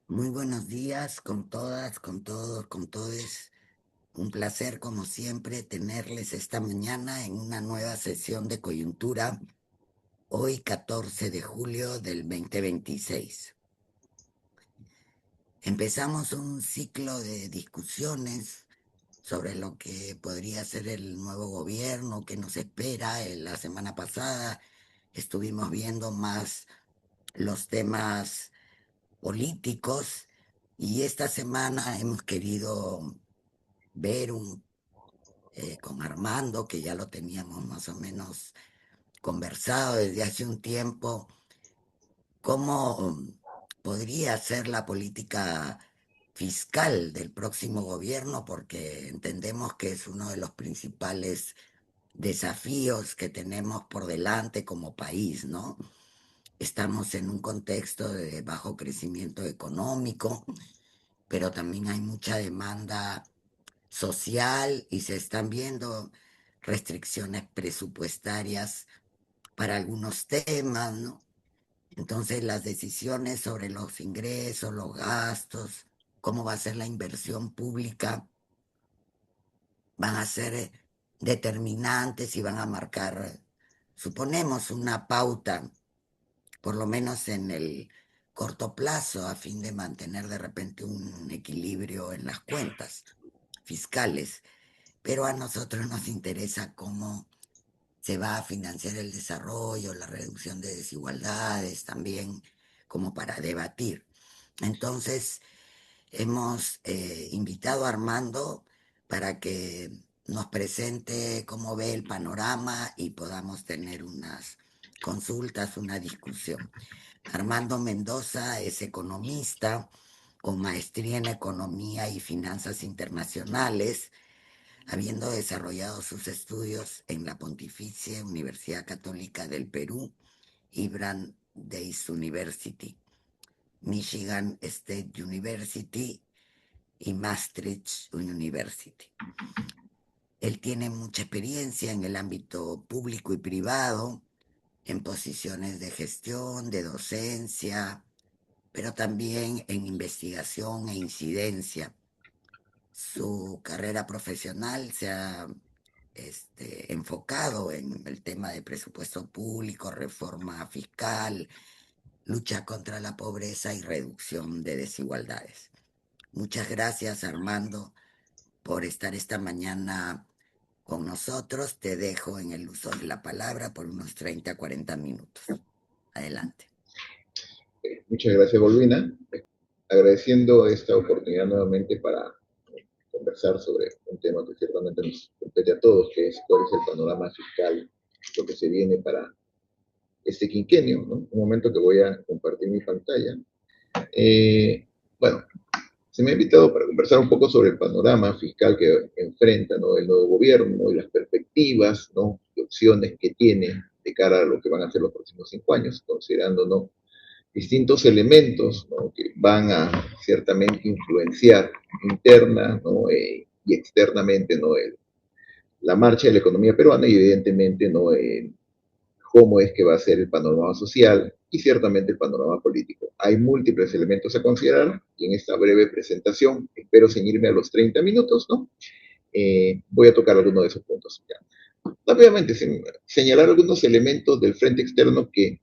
Muy buenos días con todas, con todos, con todes. Un placer, como siempre, tenerles esta mañana en una nueva sesión de coyuntura, hoy 14 de julio del 2026. Empezamos un ciclo de discusiones sobre lo que podría ser el nuevo gobierno que nos espera. La semana pasada estuvimos viendo más los temas políticos y esta semana hemos querido ver con Armando, que ya lo teníamos más o menos conversado desde hace un tiempo, cómo podría ser la política fiscal del próximo gobierno, porque entendemos que es uno de los principales desafíos que tenemos por delante como país, ¿no? Estamos en un contexto de bajo crecimiento económico, pero también hay mucha demanda social y se están viendo restricciones presupuestarias para algunos temas, ¿no? Entonces las decisiones sobre los ingresos, los gastos, cómo va a ser la inversión pública, van a ser determinantes y van a marcar, suponemos, una pauta, por lo menos en el corto plazo, a fin de mantener de repente un equilibrio en las cuentas fiscales. Pero a nosotros nos interesa cómo se va a financiar el desarrollo, la reducción de desigualdades también, como para debatir. Entonces, hemos invitado a Armando para que nos presente cómo ve el panorama y podamos tener unas consultas, una discusión. Armando Mendoza es economista con maestría en economía y finanzas internacionales, habiendo desarrollado sus estudios en la Pontificia Universidad Católica del Perú y Brandeis University, Michigan State University y Maastricht University. Él tiene mucha experiencia en el ámbito público y privado, en posiciones de gestión, de docencia, pero también en investigación e incidencia. Su carrera profesional se ha enfocado en el tema de presupuesto público, reforma fiscal, lucha contra la pobreza y reducción de desigualdades. Muchas gracias, Armando, por estar esta mañana con nosotros. Te dejo en el uso de la palabra por unos 30 a 40 minutos. Adelante. Muchas gracias, Volvina. Agradeciendo esta oportunidad nuevamente para conversar sobre un tema que ciertamente nos compete a todos, que es cuál es el panorama fiscal, lo que se viene para este quinquenio, ¿no? Un momento que voy a compartir mi pantalla. Eh, bueno, se me ha invitado para conversar un poco sobre el panorama fiscal que enfrenta, ¿no?, el nuevo gobierno y las perspectivas, ¿no?, y opciones que tiene de cara a lo que van a ser los próximos 5 años, considerando, ¿no?, distintos elementos, ¿no?, que van a ciertamente influenciar interna, ¿no?, y externamente, ¿no?, la marcha de la economía peruana y evidentemente, ¿no?, cómo es que va a ser el panorama social y ciertamente el panorama político. Hay múltiples elementos a considerar y en esta breve presentación, espero ceñirme a los 30 minutos, ¿no? Voy a tocar algunos de esos puntos. Ya. Rápidamente, señalar algunos elementos del frente externo que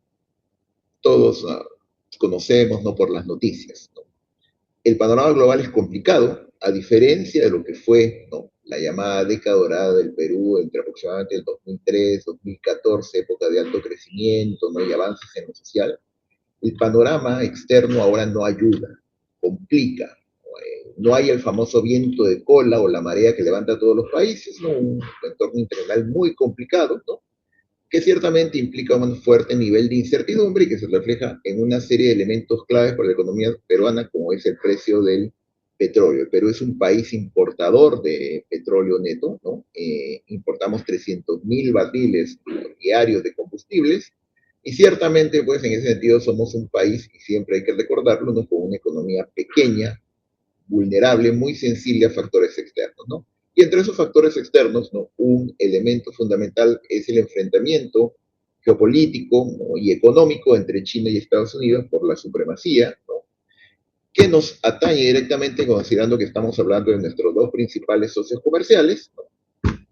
todos conocemos, ¿no?, por las noticias, ¿no? El panorama global es complicado, a diferencia de lo que fue, ¿no?, la llamada década dorada del Perú entre aproximadamente el 2003, 2014, época de alto crecimiento, ¿no?, y avances en lo social. El panorama externo ahora no ayuda, complica. No hay el famoso viento de cola o la marea que levanta a todos los países, ¿no? Un entorno internacional muy complicado, ¿no?, que ciertamente implica un fuerte nivel de incertidumbre y que se refleja en una serie de elementos claves para la economía peruana, como es el precio del petróleo. El Perú es un país importador de petróleo neto, ¿no? Importamos 300.000 barriles diarios de combustibles y ciertamente, pues en ese sentido somos un país, y siempre hay que recordarlo, ¿no?, con una economía pequeña, vulnerable, muy sensible a factores externos, ¿no? Y entre esos factores externos, ¿no?, un elemento fundamental es el enfrentamiento geopolítico, ¿no?, y económico entre China y Estados Unidos por la supremacía, ¿no?, que nos atañe directamente considerando que estamos hablando de nuestros dos principales socios comerciales, ¿no?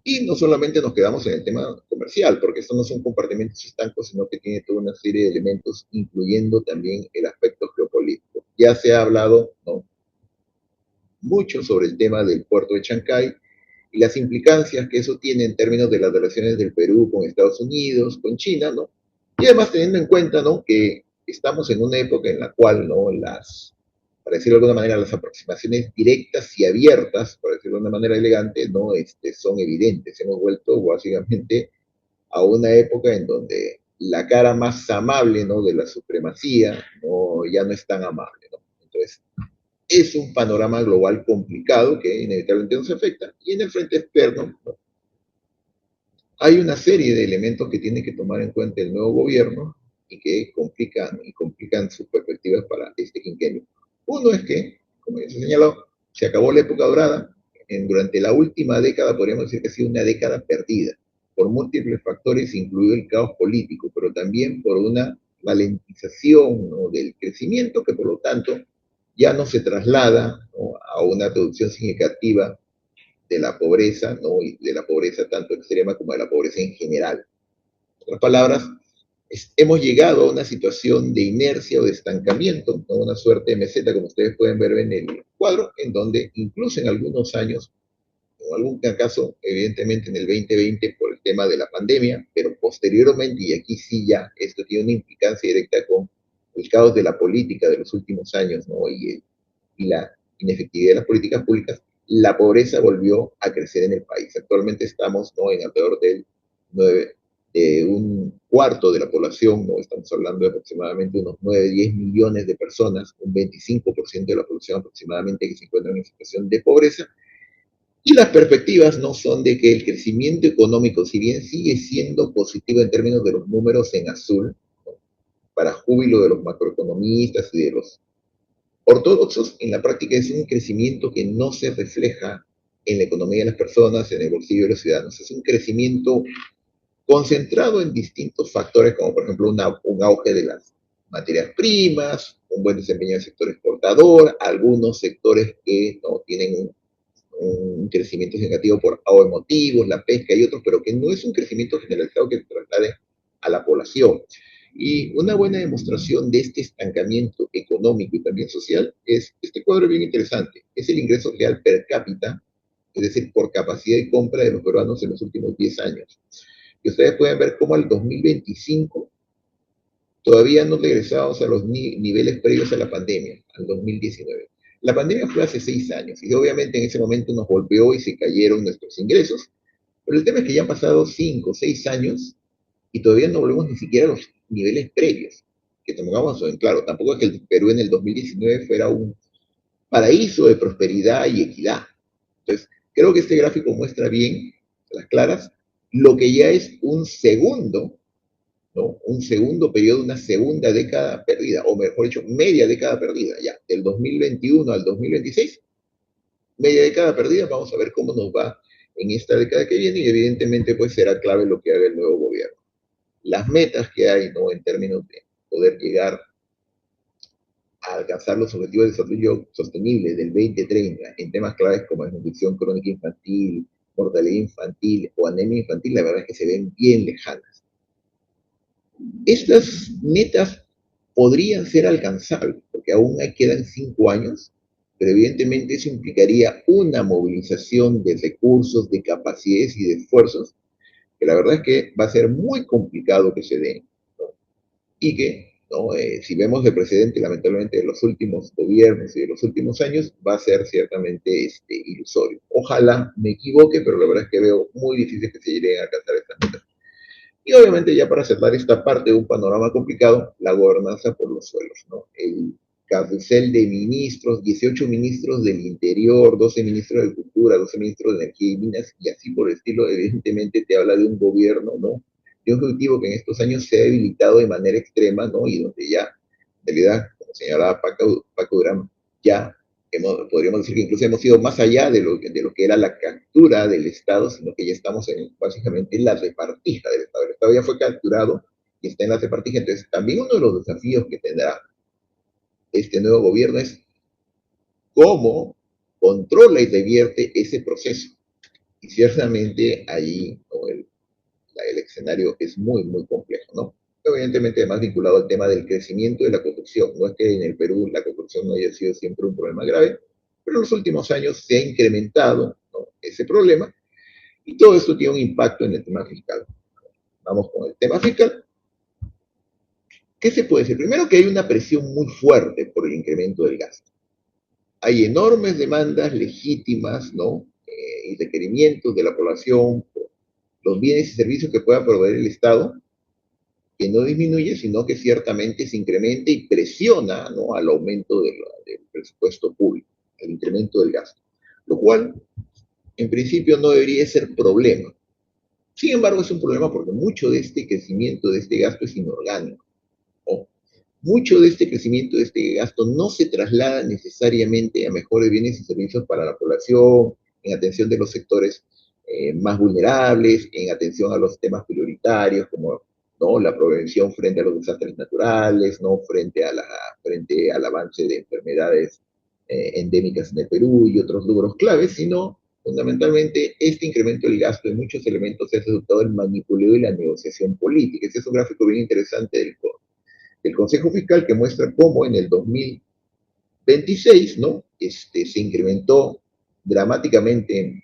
Y no solamente nos quedamos en el tema comercial, porque estos no son compartimentos estancos, sino que tiene toda una serie de elementos, incluyendo también el aspecto geopolítico. Ya se ha hablado, ¿no?, mucho sobre el tema del puerto de Chancay y las implicancias que eso tiene en términos de las relaciones del Perú con Estados Unidos, con China, ¿no? Y además teniendo en cuenta, ¿no?, que estamos en una época en la cual, ¿no?, para decirlo de alguna manera, las aproximaciones directas y abiertas, por decirlo de una manera elegante, ¿no?, son evidentes. Hemos vuelto básicamente a una época en donde la cara más amable, ¿no?, de la supremacía, ¿no?, ya no es tan amable, ¿no? Entonces, es un panorama global complicado que inevitablemente nos afecta. Y en el frente externo, ¿no?, hay una serie de elementos que tiene que tomar en cuenta el nuevo gobierno y que complican sus perspectivas para este quinquenio. Uno es que, como ya se señaló, se acabó la época dorada. Durante la última década podríamos decir que ha sido una década perdida por múltiples factores, incluido el caos político, pero también por una ralentización, ¿no?, del crecimiento que por lo tanto ya no se traslada, ¿no?, a una reducción significativa de la pobreza, ¿no?, y de la pobreza tanto extrema como de la pobreza en general. En otras palabras, hemos llegado a una situación de inercia o de estancamiento, ¿no?, una suerte de meseta, como ustedes pueden ver en el cuadro, en donde incluso en algunos años, en algún caso, evidentemente en el 2020 por el tema de la pandemia, pero posteriormente, y aquí sí ya esto tiene una implicancia directa con el caos de la política de los últimos años, ¿no?, y la inefectividad de las políticas públicas, la pobreza volvió a crecer en el país. Actualmente estamos, ¿no?, en alrededor del 9, un cuarto de la población, ¿no?, estamos hablando de aproximadamente unos 9, 10 millones de personas, un 25% de la población aproximadamente que se encuentra en situación de pobreza, y las perspectivas no son de que el crecimiento económico, si bien sigue siendo positivo en términos de los números en azul, ¿no?, para júbilo de los macroeconomistas y de los ortodoxos, en la práctica es un crecimiento que no se refleja en la economía de las personas, en el bolsillo de los ciudadanos. Es un crecimiento concentrado en distintos factores, como por ejemplo un auge de las materias primas, un buen desempeño del sector exportador, algunos sectores que no tienen un crecimiento negativo por motivos, la pesca y otros, pero que no es un crecimiento generalizado que se traslade a la población. Y una buena demostración de este estancamiento económico y también social es este cuadro bien interesante. Es el ingreso real per cápita, es decir, por capacidad de compra de los peruanos en los últimos 10 años. Y ustedes pueden ver cómo al 2025 todavía no regresábamos a los niveles previos a la pandemia, al 2019. La pandemia fue hace 6 años y obviamente en ese momento nos golpeó y se cayeron nuestros ingresos. Pero el tema es que ya han pasado 5 o 6 años y todavía no volvemos ni siquiera a los niveles previos. Que tomamos en claro, tampoco es que el Perú en el 2019 fuera un paraíso de prosperidad y equidad. Entonces, creo que este gráfico muestra bien, a las claras, lo que ya es un segundo, ¿no?, un segundo periodo, una segunda década perdida, o mejor dicho, media década perdida, ya, del 2021 al 2026, media década perdida. Vamos a ver cómo nos va en esta década que viene y evidentemente pues será clave lo que haga el nuevo gobierno. Las metas que hay, ¿no?, en términos de poder llegar a alcanzar los objetivos de desarrollo sostenible del 2030 en temas claves como desnutrición crónica infantil, mortalidad infantil o anemia infantil, la verdad es que se ven bien lejanas. Estas metas podrían ser alcanzables, porque aún quedan 5 años, pero evidentemente eso implicaría una movilización de recursos, de capacidades y de esfuerzos, que la verdad es que va a ser muy complicado que se den, ¿no?, y que, ¿no?, si vemos el precedente, lamentablemente, de los últimos gobiernos y de los últimos años, va a ser ciertamente ilusorio. Ojalá me equivoque, pero la verdad es que veo muy difícil que se lleguen a alcanzar estas metas. Y obviamente ya para cerrar esta parte de un panorama complicado, la gobernanza por los suelos, ¿no? El carrusel de ministros, 18 ministros del Interior, 12 ministros de Cultura, 12 ministros de Energía y Minas, y así por el estilo, evidentemente te habla de un gobierno, ¿no?, de un ejecutivo que en estos años se ha debilitado de manera extrema, ¿no?, y donde ya, en realidad, como señalaba Paco Durán, ya podríamos decir que incluso hemos ido más allá de lo que era la captura del Estado, sino que ya estamos básicamente en la repartija del Estado. El Estado ya fue capturado y está en la repartija. Entonces, también uno de los desafíos que tendrá este nuevo gobierno es cómo controla y revierte ese proceso. Y ciertamente ahí ¿no? El escenario es muy, muy complejo, ¿no? Evidentemente, además vinculado al tema del crecimiento de la construcción. No es que en el Perú la construcción no haya sido siempre un problema grave, pero en los últimos años se ha incrementado ¿no? ese problema y todo esto tiene un impacto en el tema fiscal. Vamos con el tema fiscal. ¿Qué se puede decir? Primero que hay una presión muy fuerte por el incremento del gasto. Hay enormes demandas legítimas, ¿no? Y requerimientos de la población por los bienes y servicios que pueda proveer el Estado, que no disminuye, sino que ciertamente se incrementa y presiona ¿no? al aumento del presupuesto público, al incremento del gasto, lo cual en principio no debería ser problema. Sin embargo, es un problema porque mucho de este crecimiento de este gasto es inorgánico. ¿No? Mucho de este crecimiento de este gasto no se traslada necesariamente a mejores bienes y servicios para la población, en atención de los sectores más vulnerables, en atención a los temas prioritarios como ¿no? la prevención frente a los desastres naturales, ¿no? frente al avance de enfermedades endémicas en el Perú y otros rubros claves, sino fundamentalmente este incremento del gasto en muchos elementos es resultado del manipuleo y la negociación política. Este es un gráfico bien interesante del Consejo Fiscal que muestra cómo en el 2026 ¿no? Se incrementó dramáticamente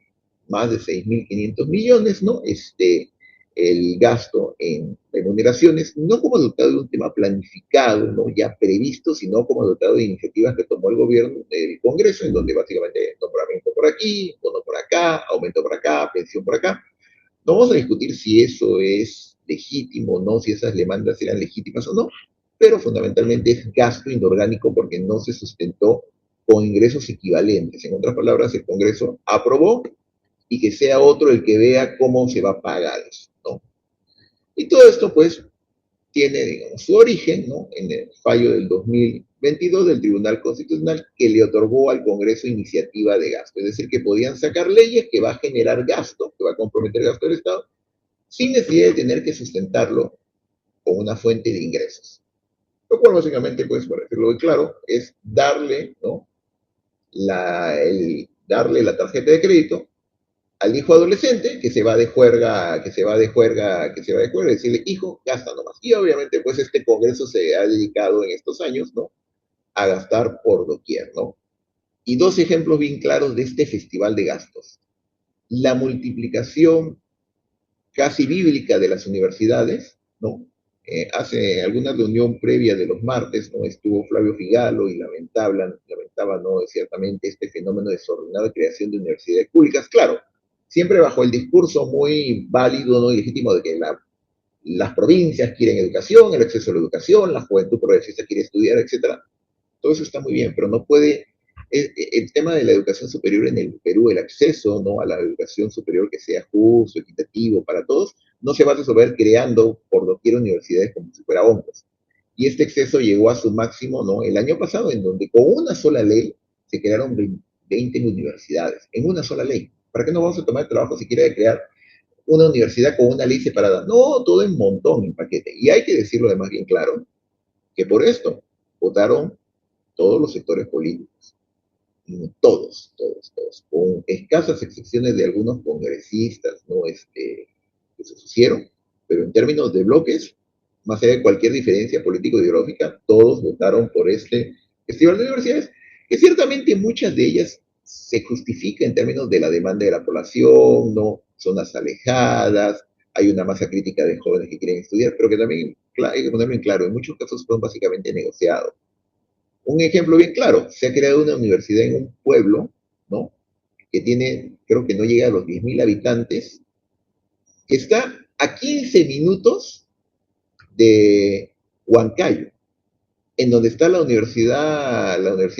más de 6.500 millones, ¿no? El gasto en remuneraciones, no como resultado de un tema planificado, ¿no? ya previsto, sino como resultado de iniciativas que tomó el gobierno, el Congreso, en donde básicamente nombramiento por aquí, bono por acá, aumento por acá, pensión por acá. No vamos a discutir si eso es legítimo o no, si esas demandas eran legítimas o no, pero fundamentalmente es gasto inorgánico porque no se sustentó con ingresos equivalentes. En otras palabras, el Congreso aprobó y que sea otro el que vea cómo se va a pagar eso, ¿no? Y todo esto, pues, tiene, digamos, su origen, ¿no? En el fallo del 2022 del Tribunal Constitucional que le otorgó al Congreso iniciativa de gasto. Es decir, que podían sacar leyes que va a generar gasto, que va a comprometer el gasto del Estado, sin necesidad de tener que sustentarlo con una fuente de ingresos. Lo cual básicamente, pues, para decirlo muy claro, es darle, ¿no? Darle la tarjeta de crédito al hijo adolescente que se va de juerga, decirle, hijo, gasta nomás. Y obviamente, pues, este Congreso se ha dedicado en estos años, ¿no? A gastar por doquier, ¿no? Y dos ejemplos bien claros de este festival de gastos. La multiplicación casi bíblica de las universidades, ¿no? Hace alguna reunión previa de los martes, ¿no? Estuvo Flavio Figalo y lamentaba, ¿no? Ciertamente este fenómeno desordenado de creación de universidades públicas, claro, siempre bajo el discurso muy válido, ¿no? Y legítimo de que las provincias quieren educación, el acceso a la educación, la juventud progresista quiere estudiar, etcétera. Todo eso está muy bien, pero no puede el tema de la educación superior en el Perú, el acceso ¿no? a la educación superior que sea justo, equitativo para todos, no se va a resolver creando por doquier universidades como si fuera hongos. Y este exceso llegó a su máximo ¿no? el año pasado, en donde con una sola ley se crearon 20 universidades, en una sola ley. ¿Para qué no vamos a tomar el trabajo siquiera de crear una universidad con una ley separada? No, todo en montón, en paquete. Y hay que decirlo además bien claro, que por esto votaron todos los sectores políticos. Todos, con escasas excepciones de algunos congresistas, ¿no? Que se pusieron, pero en términos de bloques, más allá de cualquier diferencia político-ideológica, todos votaron por este Festival de Universidades, que ciertamente muchas de ellas se justifica en términos de la demanda de la población, ¿no? Zonas alejadas, hay una masa crítica de jóvenes que quieren estudiar, pero que también hay que ponerlo en claro, en muchos casos fueron básicamente negociados. Un ejemplo bien claro, se ha creado una universidad en un pueblo, ¿no? Que tiene, creo que no llega a los 10.000 habitantes, que está a 15 minutos de Huancayo, en donde está la Universidad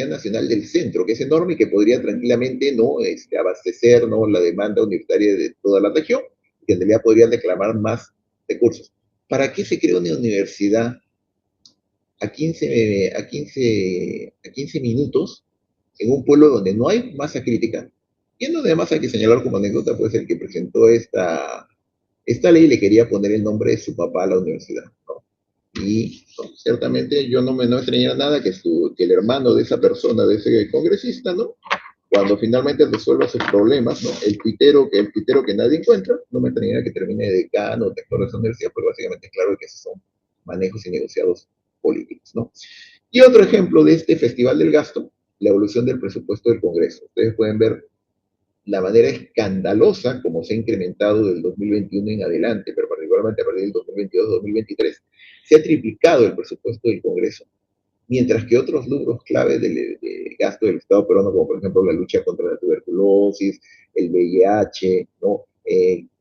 Nacional del Centro, que es enorme y que podría tranquilamente ¿no? Abastecer ¿no? la demanda universitaria de toda la región, que en realidad podrían reclamar más recursos. ¿Para qué se crea una universidad a 15 minutos en un pueblo donde no hay masa crítica? Y en donde además hay que señalar como anécdota, pues el que presentó esta ley le quería poner el nombre de su papá a la universidad, ¿no? Y no, ciertamente yo no extrañaría nada que el hermano de esa persona, de ese congresista, ¿no? Cuando finalmente resuelva sus problemas, ¿no? El tuitero que nadie encuentra, no me extrañaría que termine de decano o rector de esa universidad, pues básicamente es claro que esos son manejos y negociados políticos, ¿no? Y otro ejemplo de este Festival del Gasto, la evolución del presupuesto del Congreso. Ustedes pueden ver la manera escandalosa como se ha incrementado del 2021 en adelante, pero particularmente a partir del 2022-2023, se ha triplicado el presupuesto del Congreso, mientras que otros rubros clave del gasto del Estado peruano, como por ejemplo la lucha contra la tuberculosis, el VIH, ¿no?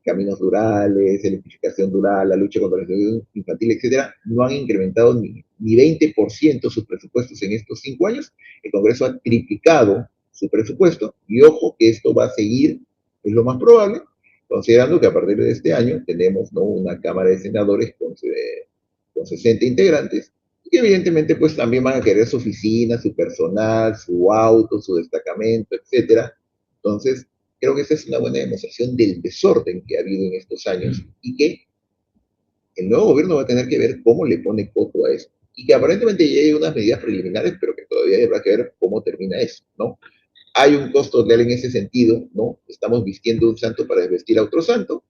Caminos rurales, electrificación rural, la lucha contra la educación infantil, etcétera, no han incrementado ni 20% sus presupuestos en estos 5 años. El Congreso ha triplicado su presupuesto y ojo que esto va a seguir, es lo más probable, considerando que a partir de este año tenemos, ¿no?, una Cámara de Senadores con 60 integrantes y evidentemente pues también van a querer su oficina, su personal, su auto, su destacamento, etcétera. Entonces, creo que esa es una buena demostración del desorden que ha habido en estos años y que el nuevo gobierno va a tener que ver cómo le pone coto a eso. Y que aparentemente ya hay unas medidas preliminares, pero que todavía habrá que ver cómo termina eso, ¿no? Hay un costo real en ese sentido, ¿no? Estamos vistiendo un santo para desvestir a otro santo.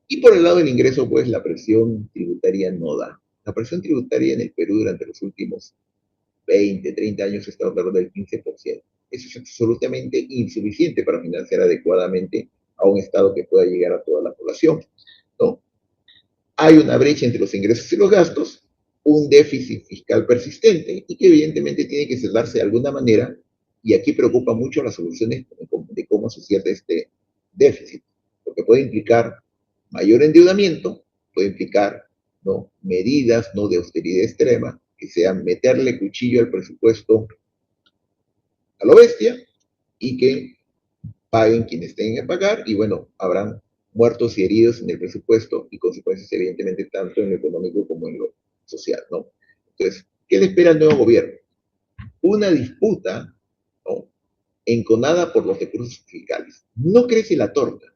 Y por el lado del ingreso, pues la presión tributaria no da. La presión tributaria en el Perú durante los últimos 20, 30 años está alrededor del 15%. Eso es absolutamente insuficiente para financiar adecuadamente a un Estado que pueda llegar a toda la población, ¿no? Hay una brecha entre los ingresos y los gastos, un déficit fiscal persistente y que evidentemente tiene que cerrarse de alguna manera, y aquí preocupa mucho las soluciones de cómo se cierra este déficit, porque puede implicar mayor endeudamiento, puede implicar, ¿no?, medidas, ¿no?, de austeridad extrema, que sean meterle cuchillo al presupuesto a lo bestia y que paguen quienes tengan que pagar y bueno, habrán muertos y heridos en el presupuesto y consecuencias evidentemente tanto en lo económico como en lo social, ¿no? Entonces, ¿qué le espera al nuevo gobierno? Una disputa, ¿no?, enconada por los recursos fiscales. No crece la torta,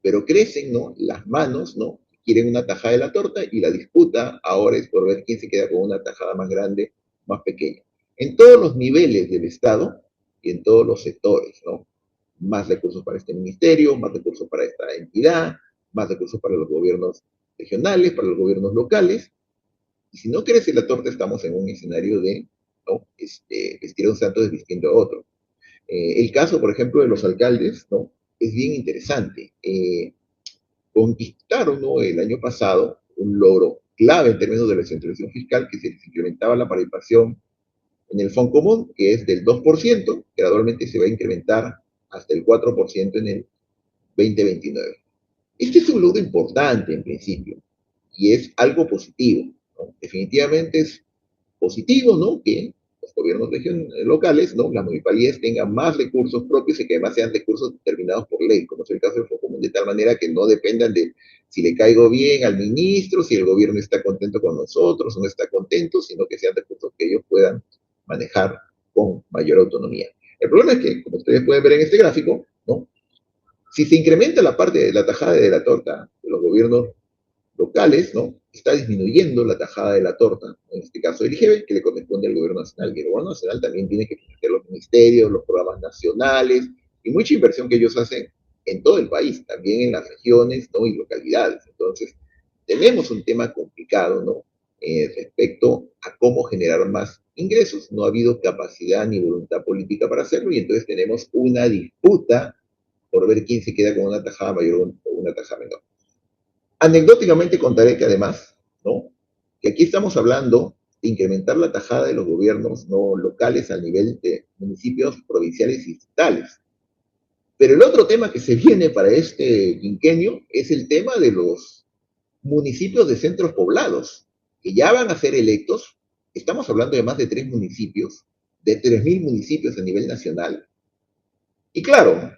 pero crecen, ¿no?, las manos, ¿no? Quieren una tajada de la torta y la disputa ahora es por ver quién se queda con una tajada más grande, más pequeña. En todos los niveles del Estado y en todos los sectores, ¿no? Más recursos para este ministerio, más recursos para esta entidad, más recursos para los gobiernos regionales, para los gobiernos locales. Y si no crece la torta, estamos en un escenario de, ¿no?, vestir a un santo desvistiendo a otro. El caso, por ejemplo, de los alcaldes, ¿no?, es bien interesante. Conquistaron, ¿no?, el año pasado un logro clave en términos de la descentralización fiscal, que se les incrementaba la participación en el Fondo Común, que es del 2%, gradualmente se va a incrementar hasta el 4% en el 2029. Este es un logro importante en principio y es algo positivo, ¿no? Definitivamente es positivo, ¿no?, que los gobiernos locales, ¿no?, las municipalidades tengan más recursos propios y que además sean recursos determinados por ley, como es el caso del Fondo Común, de tal manera que no dependan de si le caigo bien al ministro, si el gobierno está contento con nosotros o no está contento, sino que sean recursos que ellos puedan manejar con mayor autonomía. El problema es que, como ustedes pueden ver en este gráfico, ¿no?, si se incrementa la parte de la tajada de la torta de los gobiernos locales, ¿no?, está disminuyendo la tajada de la torta, en este caso del IGB, que le corresponde al gobierno nacional. Y el gobierno nacional también tiene que financiar los ministerios, los programas nacionales y mucha inversión que ellos hacen en todo el país, también en las regiones, ¿no?, y localidades. Entonces, tenemos un tema complicado, ¿no?, respecto a cómo generar más ingresos. No ha habido capacidad ni voluntad política para hacerlo y entonces tenemos una disputa por ver quién se queda con una tajada mayor o una tajada menor. Anecdóticamente contaré que además, ¿no?, que aquí estamos hablando de incrementar la tajada de los gobiernos no locales al nivel de municipios provinciales y estatales. Pero el otro tema que se viene para este quinquenio es el tema de los municipios de centros poblados, que ya van a ser electos. Estamos hablando de más de 3 municipios, de 3.000 municipios a nivel nacional. Y claro,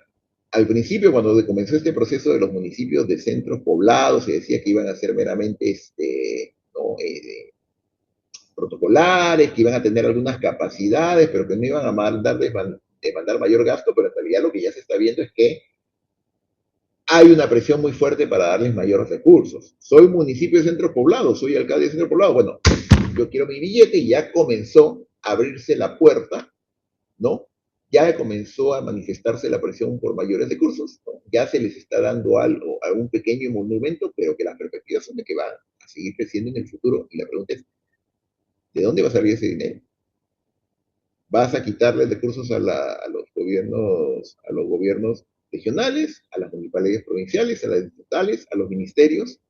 al principio, cuando comenzó este proceso de los municipios de centros poblados, se decía que iban a ser meramente ¿no?, protocolares, que iban a tener algunas capacidades, pero que no iban a demandar mayor gasto, pero en realidad lo que ya se está viendo es que hay una presión muy fuerte para darles mayores recursos. Soy municipio de centros poblados, soy alcalde de centro poblado. Bueno, yo quiero mi billete, y ya comenzó a abrirse la puerta, ¿no? Ya comenzó a manifestarse la presión por mayores recursos, ¿no? Ya se les está dando algo, algún pequeño monumento, pero que las perspectivas son de que va a seguir creciendo en el futuro, y la pregunta es, ¿de dónde va a salir ese dinero? ¿Vas a quitarle recursos a los gobiernos regionales, a las municipalidades provinciales, a las estatales, a los ministerios?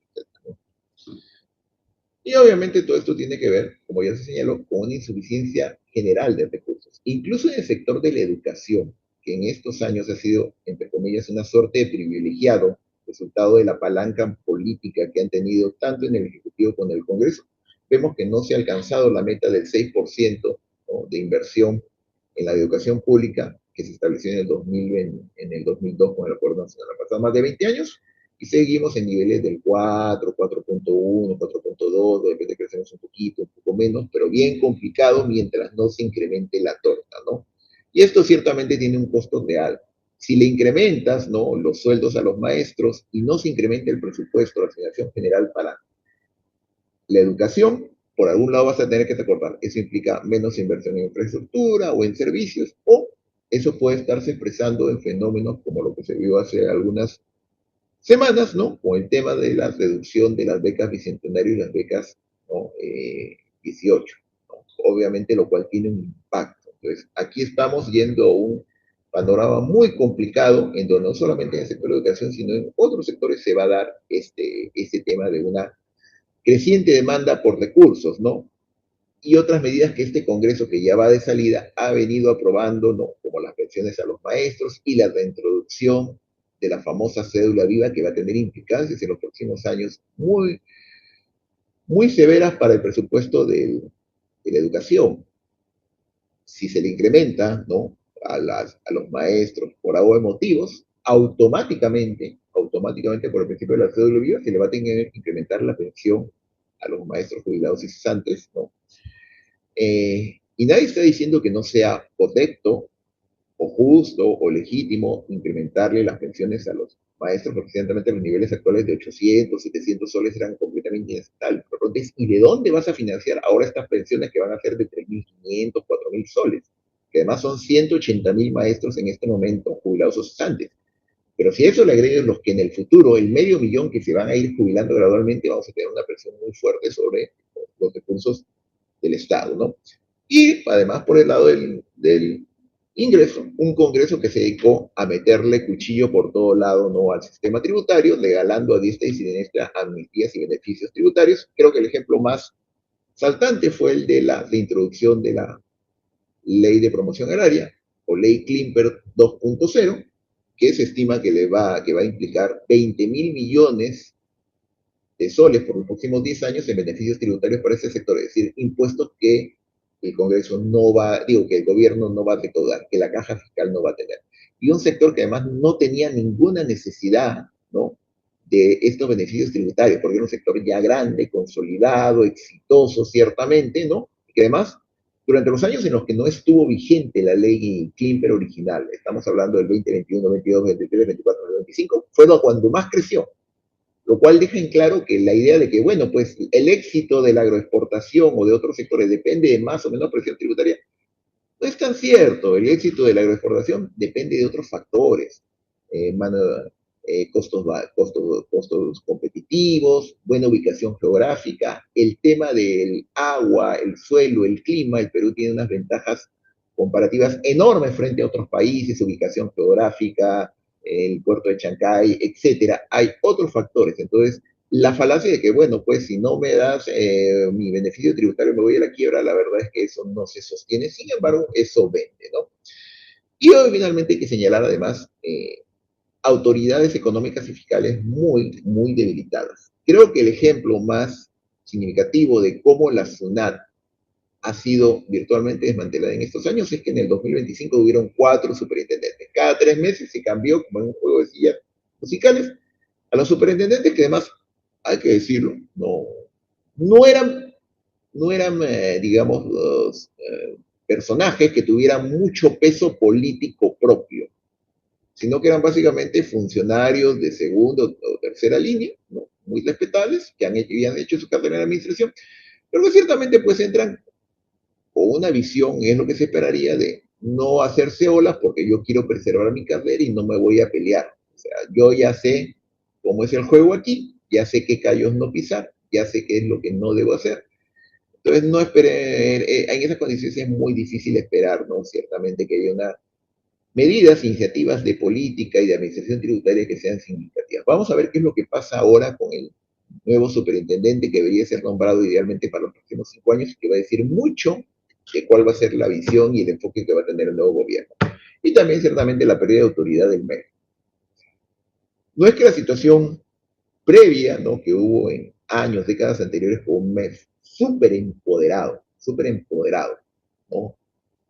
Y obviamente todo esto tiene que ver, como ya se señaló, con una insuficiencia general de recursos, incluso en el sector de la educación, que en estos años ha sido, entre comillas, una suerte de privilegiado, resultado de la palanca política que han tenido tanto en el Ejecutivo como en el Congreso. Vemos que no se ha alcanzado la meta del 6%, ¿no?, de inversión en la educación pública que se estableció en el 2020, en el 2002 con el Acuerdo Nacional. Han pasado más de 20 años y seguimos en niveles del 4, 4.1, 4.2, de repente crecemos un poco menos, pero bien complicado mientras no se incremente la torta, ¿no? Y esto ciertamente tiene un costo real. Si le incrementas, ¿no?, los sueldos a los maestros y no se incrementa el presupuesto, la asignación general para la educación, por algún lado vas a tener que recortar. Eso implica menos inversión en infraestructura o en servicios, o eso puede estarse expresando en fenómenos como lo que se vio hace algunas semanas, ¿no? Con el tema de la reducción de las becas bicentenario y las becas, ¿no?, 18, ¿no? Obviamente, lo cual tiene un impacto. Entonces, aquí estamos yendo a un panorama muy complicado, en donde no solamente en el sector de educación, sino en otros sectores se va a dar este tema de una creciente demanda por recursos, ¿no? Y otras medidas que este Congreso, que ya va de salida, ha venido aprobando, ¿no?, como las pensiones a los maestros y la reintroducción de la famosa cédula viva, que va a tener implicancias en los próximos años muy, muy severas para el presupuesto de la educación. Si se le incrementa, ¿no?, a los maestros por algo de motivos, automáticamente por el principio de la cédula viva, se le va a tener que incrementar la pensión a los maestros jubilados y cesantes, ¿no? Y nadie está diciendo que no sea correcto o justo o legítimo incrementarle las pensiones a los maestros, porque ciertamente los niveles actuales de 800, 700 soles eran completamente inaceptables. Entonces, ¿y de dónde vas a financiar ahora estas pensiones que van a ser de 3.500, 4.000 soles? Que además son 180.000 maestros en este momento jubilados o cesantes. Pero si a eso le agregan los que en el futuro, el medio millón que se van a ir jubilando gradualmente, vamos a tener una presión muy fuerte sobre los recursos del Estado, ¿no? Y además, por el lado del ingreso, un Congreso que se dedicó a meterle cuchillo por todo lado, ¿no?, al sistema tributario, regalando a diestra y siniestra amnistías y beneficios tributarios. Creo que el ejemplo más saltante fue el de la introducción de la ley de promoción agraria, o ley Klimper 2.0, que se estima que va a implicar 20.000 millones de soles por los próximos 10 años en beneficios tributarios para ese sector, es decir, impuestos que el Congreso no va, digo, que el gobierno no va a recaudar, que la caja fiscal no va a tener. Y un sector que además no tenía ninguna necesidad, ¿no?, de estos beneficios tributarios, porque era un sector ya grande, consolidado, exitoso, ciertamente, ¿no? Y que además, durante los años en los que no estuvo vigente la ley Klimper original, estamos hablando del 2021, 22, 23, 24, 25, fue cuando más creció, lo cual deja en claro que la idea de que, bueno, pues el éxito de la agroexportación o de otros sectores depende de más o menos presión tributaria, no es tan cierto. El éxito de la agroexportación depende de otros factores, mano, costos competitivos, buena ubicación geográfica, el tema del agua, el suelo, el clima. El Perú tiene unas ventajas comparativas enormes frente a otros países, ubicación geográfica, el puerto de Chancay, etcétera. Hay otros factores. Entonces, la falacia de que, bueno, pues si no me das mi beneficio tributario me voy a la quiebra, la verdad es que eso no se sostiene. Sin embargo, eso vende, ¿no? Y hoy finalmente hay que señalar además autoridades económicas y fiscales muy, muy debilitadas. Creo que el ejemplo más significativo de cómo la SUNAT ha sido virtualmente desmantelada en estos años es que en el 2025 hubieron 4 superintendentes. Cada 3 meses se cambió, como en un juego de sillas musicales, a los superintendentes, que además, hay que decirlo, no eran, no eran digamos, los personajes que tuvieran mucho peso político propio, sino que eran básicamente funcionarios de segunda o tercera línea, ¿no?, muy respetables, que habían hecho su carrera en la administración, pero que ciertamente pues entran con una visión, es lo que se esperaría de no hacerse olas porque yo quiero preservar mi carrera y no me voy a pelear. O sea, yo ya sé cómo es el juego aquí, ya sé qué callos no pisar, ya sé qué es lo que no debo hacer. Entonces, no esperé, en esas condiciones es muy difícil esperar, ¿no? Ciertamente que haya una medidas, iniciativas de política y de administración tributaria que sean significativas. Vamos a ver qué es lo que pasa ahora con el nuevo superintendente que debería ser nombrado idealmente para los próximos 5 años, que va a decir mucho de cuál va a ser la visión y el enfoque que va a tener el nuevo gobierno. Y también ciertamente la pérdida de autoridad del MEF. No es que la situación previa, ¿no?, que hubo en años, décadas anteriores con un MEF súper empoderado, ¿no?,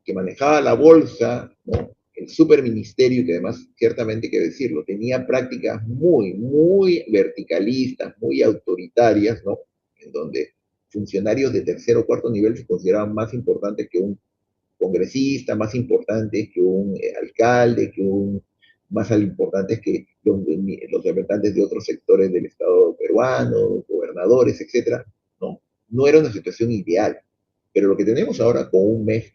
que manejaba la bolsa, ¿no?, el superministerio, que además, ciertamente hay que decirlo, tenía prácticas muy, muy verticalistas, muy autoritarias, ¿no?, en donde funcionarios de tercer o cuarto nivel se consideraban más importantes que un congresista, más importantes que un alcalde, que un más importantes que los representantes de otros sectores del Estado peruano, gobernadores, etcétera, ¿no? No era una situación ideal. Pero lo que tenemos ahora con un MEF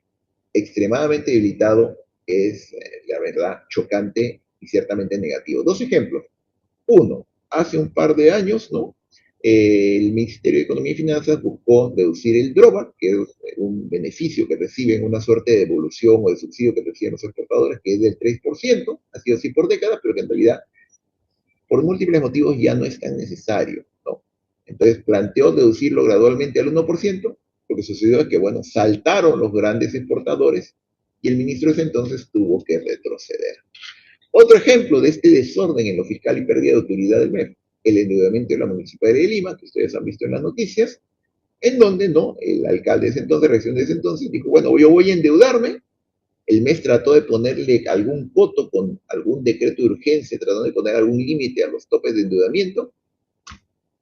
extremadamente debilitado es, la verdad, chocante y ciertamente negativo. Dos ejemplos. Uno, hace un par de años, ¿no?, el Ministerio de Economía y Finanzas buscó deducir el drawback, que es un beneficio que reciben, una suerte de devolución o de subsidio que reciben los exportadores, que es del 3%, ha sido así por décadas, pero que en realidad, por múltiples motivos, ya no es tan necesario, ¿no? Entonces planteó deducirlo gradualmente al 1%, lo que sucedió es que, bueno, saltaron los grandes exportadores y el ministro de ese entonces tuvo que retroceder. Otro ejemplo de este desorden en lo fiscal y pérdida de autoridad del MEF, el endeudamiento de la Municipalidad de Lima, que ustedes han visto en las noticias, en donde no, el alcalde de ese entonces, región de ese entonces, dijo, bueno, yo voy a endeudarme. El MEF trató de ponerle algún coto con algún decreto de urgencia, tratando de poner algún límite a los topes de endeudamiento.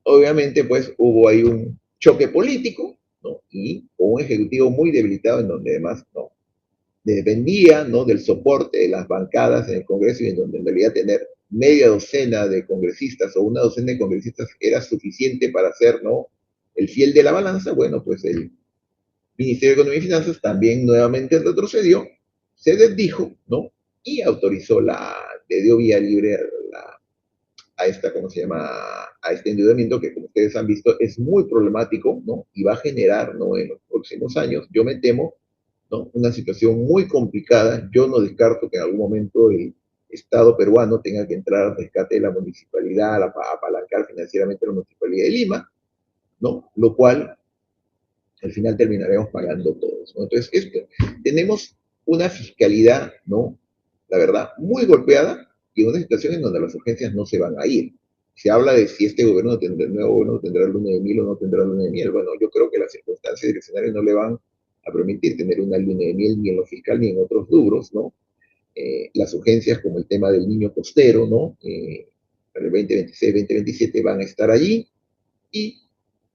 Obviamente, pues hubo ahí un choque político, ¿no?, y con un ejecutivo muy debilitado, en donde además no dependía, ¿no?, del soporte de las bancadas en el Congreso, y en donde en realidad tener media docena de congresistas o una docena de congresistas era suficiente para ser, ¿no?, el fiel de la balanza. Bueno, pues el Ministerio de Economía y Finanzas también nuevamente retrocedió, se desdijo, ¿no?, y autorizó le dio vía libre a esta, ¿cómo se llama?, a este endeudamiento que, como ustedes han visto, es muy problemático, ¿no?, y va a generar, ¿no?, en los próximos años, yo me temo, ¿no?, una situación muy complicada. Yo no descarto que en algún momento el Estado peruano tenga que entrar al rescate de la municipalidad, a apalancar financieramente a la municipalidad de Lima, ¿no?, lo cual al final terminaremos pagando todos, ¿no? Entonces, tenemos una fiscalidad, ¿no?, la verdad, muy golpeada, y en una situación en donde las urgencias no se van a ir. Se habla de si este gobierno tendrá, el nuevo gobierno tendrá luna de miel o no tendrá luna de miel. Bueno, yo creo que las circunstancias y el escenario no le van a permitir tener una luna de miel ni en lo fiscal ni en otros rubros, ¿no? Las urgencias como el tema del niño costero, ¿no? Para el 2026, 2027 van a estar allí, y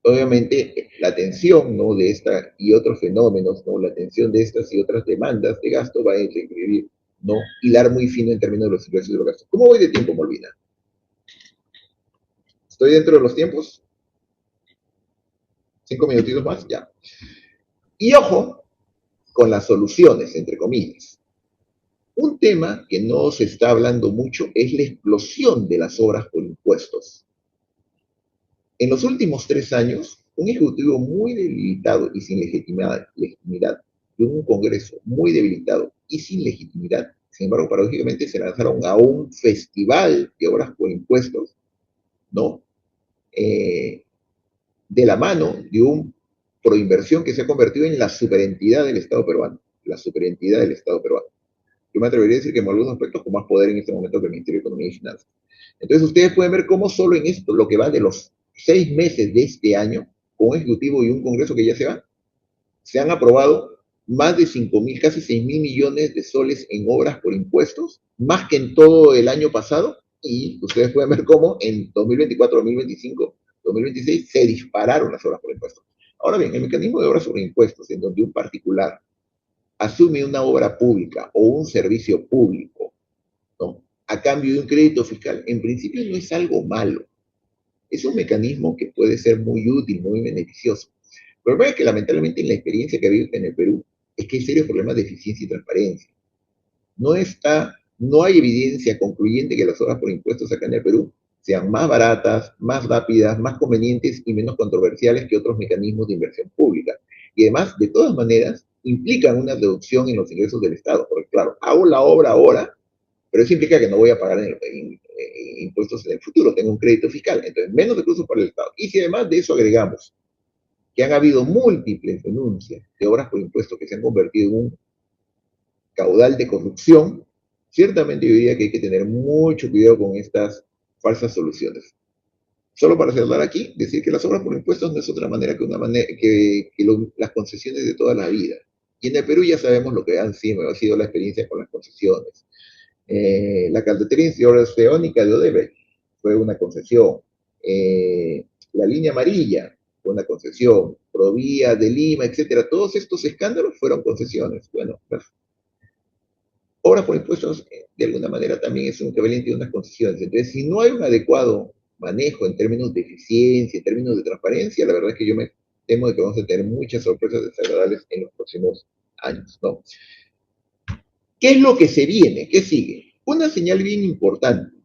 obviamente la atención, ¿no?, de esta y otros fenómenos, ¿no?, la atención de estas y otras demandas de gasto va a requerir, ¿no?, hilar muy fino en términos de los ingresos y de los gastos. ¿Cómo voy de tiempo, Molvina? ¿Estoy dentro de los tiempos? 5 minutitos más, ya. Y ojo con las soluciones, entre comillas. Un tema que no se está hablando mucho es la explosión de las obras por impuestos. En los últimos 3 años, un ejecutivo muy debilitado y sin legitimidad, y un Congreso muy debilitado y sin legitimidad, sin embargo, paradójicamente se lanzaron a un festival de obras por impuestos, ¿no? Eh, de la mano de un proinversión que se ha convertido en la superentidad del Estado peruano, la superentidad del Estado peruano. Yo me atrevería a decir que en algunos aspectos con más poder en este momento que el Ministerio de Economía y Finanzas. Entonces ustedes pueden ver cómo solo en esto, lo que va de los 6 meses de este año, con un Ejecutivo y un Congreso que ya se va, se han aprobado más de 5.000, casi 6.000 millones de soles en obras por impuestos, más que en todo el año pasado, y ustedes pueden ver cómo en 2024, 2025, 2026 se dispararon las obras por impuestos. Ahora bien, el mecanismo de obras sobre impuestos, en donde un particular asume una obra pública o un servicio público, ¿no?, a cambio de un crédito fiscal, en principio no es algo malo. Es un mecanismo que puede ser muy útil, muy beneficioso. problema es que lamentablemente en la experiencia que vive en el Perú es que hay serios problemas de eficiencia y transparencia. No hay evidencia concluyente que las obras por impuestos acá en el Perú sean más baratas, más rápidas, más convenientes y menos controversiales que otros mecanismos de inversión pública. Y además, de todas maneras, implican una reducción en los ingresos del Estado, porque claro, hago la obra ahora, pero eso implica que no voy a pagar impuestos en el futuro, tengo un crédito fiscal, entonces menos recursos para el Estado. Y si además de eso agregamos que han habido múltiples denuncias de obras por impuestos que se han convertido en un caudal de corrupción, ciertamente yo diría que hay que tener mucho cuidado con estas falsas soluciones. Solo para cerrar aquí, decir que las obras por impuestos no es otra manera que, las concesiones de toda la vida. Y en el Perú ya sabemos lo que ha sido la experiencia con las concesiones. La carretera interoceánica de Odebrecht fue una concesión. La línea amarilla fue una concesión. Provía de Lima, etcétera. Todos estos escándalos fueron concesiones. Bueno, las obras por impuestos de alguna manera también es un equivalente de unas concesiones. Entonces, si no hay un adecuado manejo en términos de eficiencia, en términos de transparencia, la verdad es que yo me temo de que vamos a tener muchas sorpresas desagradables en los próximos años, ¿no? ¿Qué es lo que se viene? ¿Qué sigue? Una señal bien importante.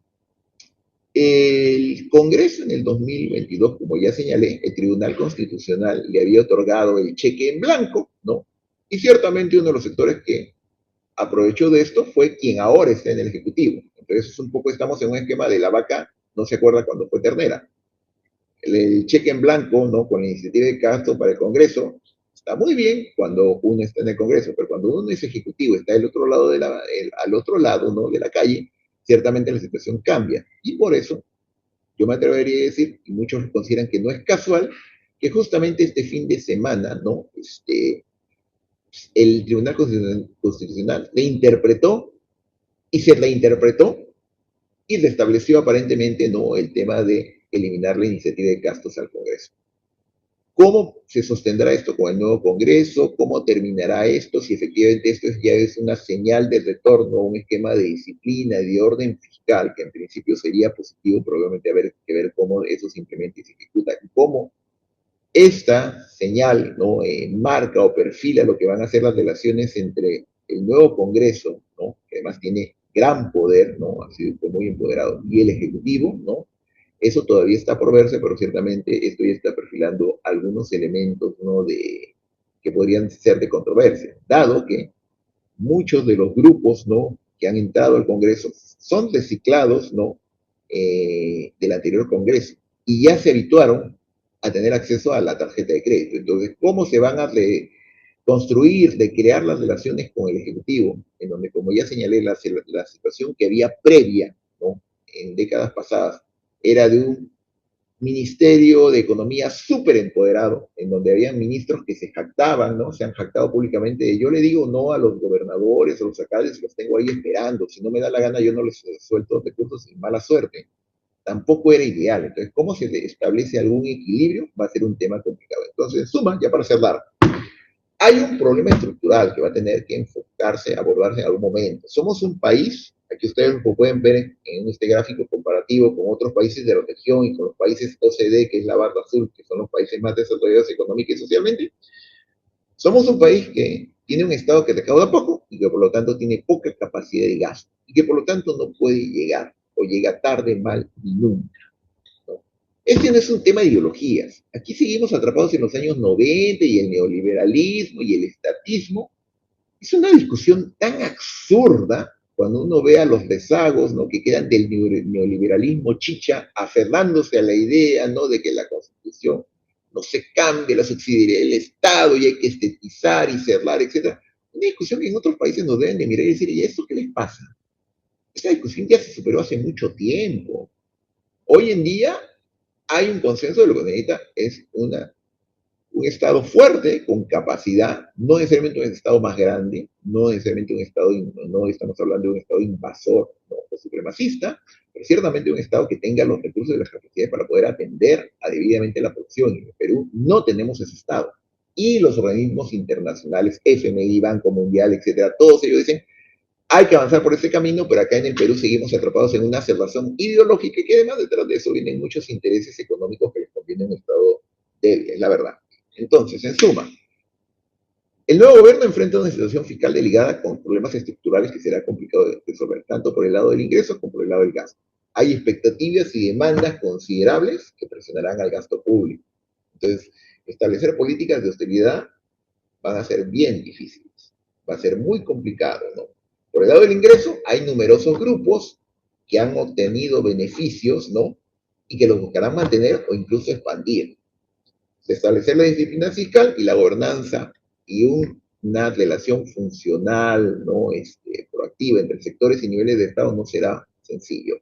El Congreso en el 2022, como ya señalé, el Tribunal Constitucional le había otorgado el cheque en blanco, ¿no? Y ciertamente uno de los sectores que aprovechó de esto fue quien ahora está en el Ejecutivo. Entonces, un poco estamos en un esquema de la vaca, no se acuerda cuando fue ternera. El cheque en blanco, ¿no? Con la iniciativa de gasto para el Congreso, está muy bien cuando uno está en el Congreso, pero cuando uno es ejecutivo, está al otro lado al otro lado, ¿no? De la calle, ciertamente la situación cambia. Y por eso, yo me atrevería a decir, y muchos consideran que no es casual, que justamente este fin de semana, ¿no? El Tribunal Constitucional le interpretó y se la interpretó y restableció aparentemente no el tema de eliminar la iniciativa de gastos al Congreso. ¿Cómo se sostendrá esto con el nuevo Congreso? ¿Cómo terminará esto? Si efectivamente esto ya es una señal de retorno a un esquema de disciplina y de orden fiscal, que en principio sería positivo, probablemente haber que ver cómo eso se implementa y se ejecuta, y cómo esta señal, ¿no? Marca o perfila lo que van a ser las relaciones entre el nuevo Congreso, ¿no? Que además tiene gran poder, ¿no? Ha sido muy empoderado, y el Ejecutivo, ¿no? Eso todavía está por verse, pero ciertamente esto ya está perfilando algunos elementos, ¿no? Que podrían ser de controversia, dado que muchos de los grupos, ¿no? Que han entrado al Congreso son reciclados, ¿no? Del anterior Congreso y ya se habituaron a tener acceso a la tarjeta de crédito. Entonces, ¿cómo se van a construir, de crear las relaciones con el Ejecutivo? En donde, como ya señalé, la situación que había previa, ¿no? En décadas pasadas, era de un ministerio de economía súper empoderado, en donde habían ministros que se jactaban, ¿no? Se han jactado públicamente de, yo le digo no a los gobernadores, a los alcaldes, los tengo ahí esperando, si no me da la gana yo no les suelto recursos sin mala suerte. Tampoco era ideal. Entonces, ¿cómo se establece algún equilibrio? Va a ser un tema complicado. Entonces, en suma, ya para cerrar, hay un problema estructural que va a tener que enfocarse, abordarse en algún momento. Somos un país, aquí ustedes lo pueden ver en este gráfico comparativo con otros países de la región y con los países OCDE, que es la barra azul, que son los países más desarrollados económica y socialmente. Somos un país que tiene un Estado que recauda poco y que por lo tanto tiene poca capacidad de gasto y que por lo tanto no puede llegar o llega tarde, mal y nunca. ¿No? Este no es un tema de ideologías. Aquí seguimos atrapados en los años 90 y el neoliberalismo y el estatismo. Es una discusión tan absurda cuando uno ve a los rezagos, ¿no? Que quedan del neoliberalismo chicha, aferrándose a la idea, ¿no? De que la Constitución no se cambie, la subsidiariedad del Estado y hay que estetizar y cerrar, etcétera. Una discusión que en otros países nos deben de mirar y decir, ¿y esto qué les pasa? Esta discusión ya se superó hace mucho tiempo. Hoy en día hay un consenso de lo que necesita es un Estado fuerte, con capacidad, no necesariamente un Estado más grande, no necesariamente un Estado, no estamos hablando de un Estado invasor, ¿no? O supremacista, pero ciertamente un Estado que tenga los recursos y las capacidades para poder atender debidamente la producción. En el Perú no tenemos ese Estado. Y los organismos internacionales, FMI, Banco Mundial, etcétera, todos ellos dicen, hay que avanzar por ese camino, pero acá en el Perú seguimos atrapados en una cerrazón ideológica y que además detrás de eso vienen muchos intereses económicos que les conviene a un Estado débil, es la verdad. Entonces, en suma, el nuevo gobierno enfrenta una situación fiscal delicada con problemas estructurales que será complicado de resolver, tanto por el lado del ingreso como por el lado del gasto. Hay expectativas y demandas considerables que presionarán al gasto público. Entonces, establecer políticas de austeridad van a ser bien difíciles. Va a ser muy complicado, ¿no? Por el lado del ingreso, hay numerosos grupos que han obtenido beneficios, ¿no? Y que los buscarán mantener o incluso expandir. Establecer la disciplina fiscal y la gobernanza y una relación funcional, ¿no? Proactiva entre sectores y niveles de Estado no será sencillo.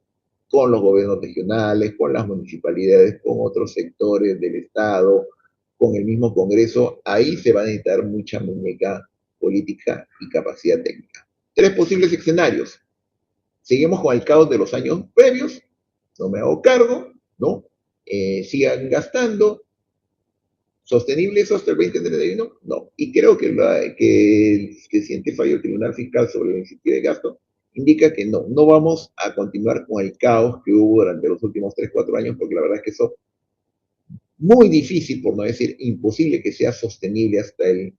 Con los gobiernos regionales, con las municipalidades, con otros sectores del Estado, con el mismo Congreso, ahí se va a necesitar mucha muñeca política y capacidad técnica. Tres posibles escenarios. Seguimos con el caos de los años previos, no me hago cargo, ¿no? Sigan gastando, ¿sostenible eso hasta el 2031? No. Y creo que el reciente fallo del Tribunal Fiscal sobre la iniciativa de gasto indica que no vamos a continuar con el caos que hubo durante los últimos 3 4 años, porque la verdad es que eso muy difícil, por no decir imposible, que sea sostenible hasta el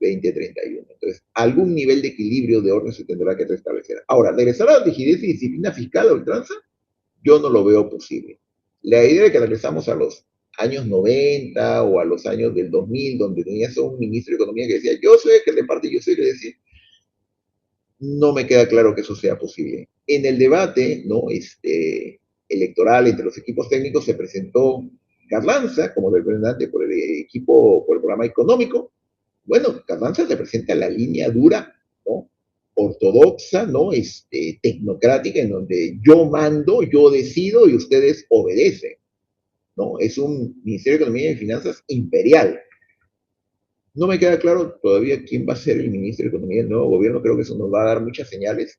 2031. Entonces, algún nivel de equilibrio de orden se tendrá que restablecer. Ahora, regresar a la rigidez y disciplina fiscal a ultranza, yo no lo veo posible. La idea de que regresamos a los años 90 o a los años del 2000, donde tenías un ministro de Economía que decía, yo soy el que reparte, yo soy el que decía, no me queda claro que eso sea posible. En el debate, ¿no? Electoral entre los equipos técnicos se presentó Carranza como representante por el equipo, por el programa económico. Bueno, Carranza representa la línea dura, ¿no? Ortodoxa, ¿no? Tecnocrática, en donde yo mando, yo decido y ustedes obedecen, ¿no? Es un Ministerio de Economía y Finanzas imperial. No me queda claro todavía quién va a ser el ministro de Economía del nuevo gobierno, creo que eso nos va a dar muchas señales,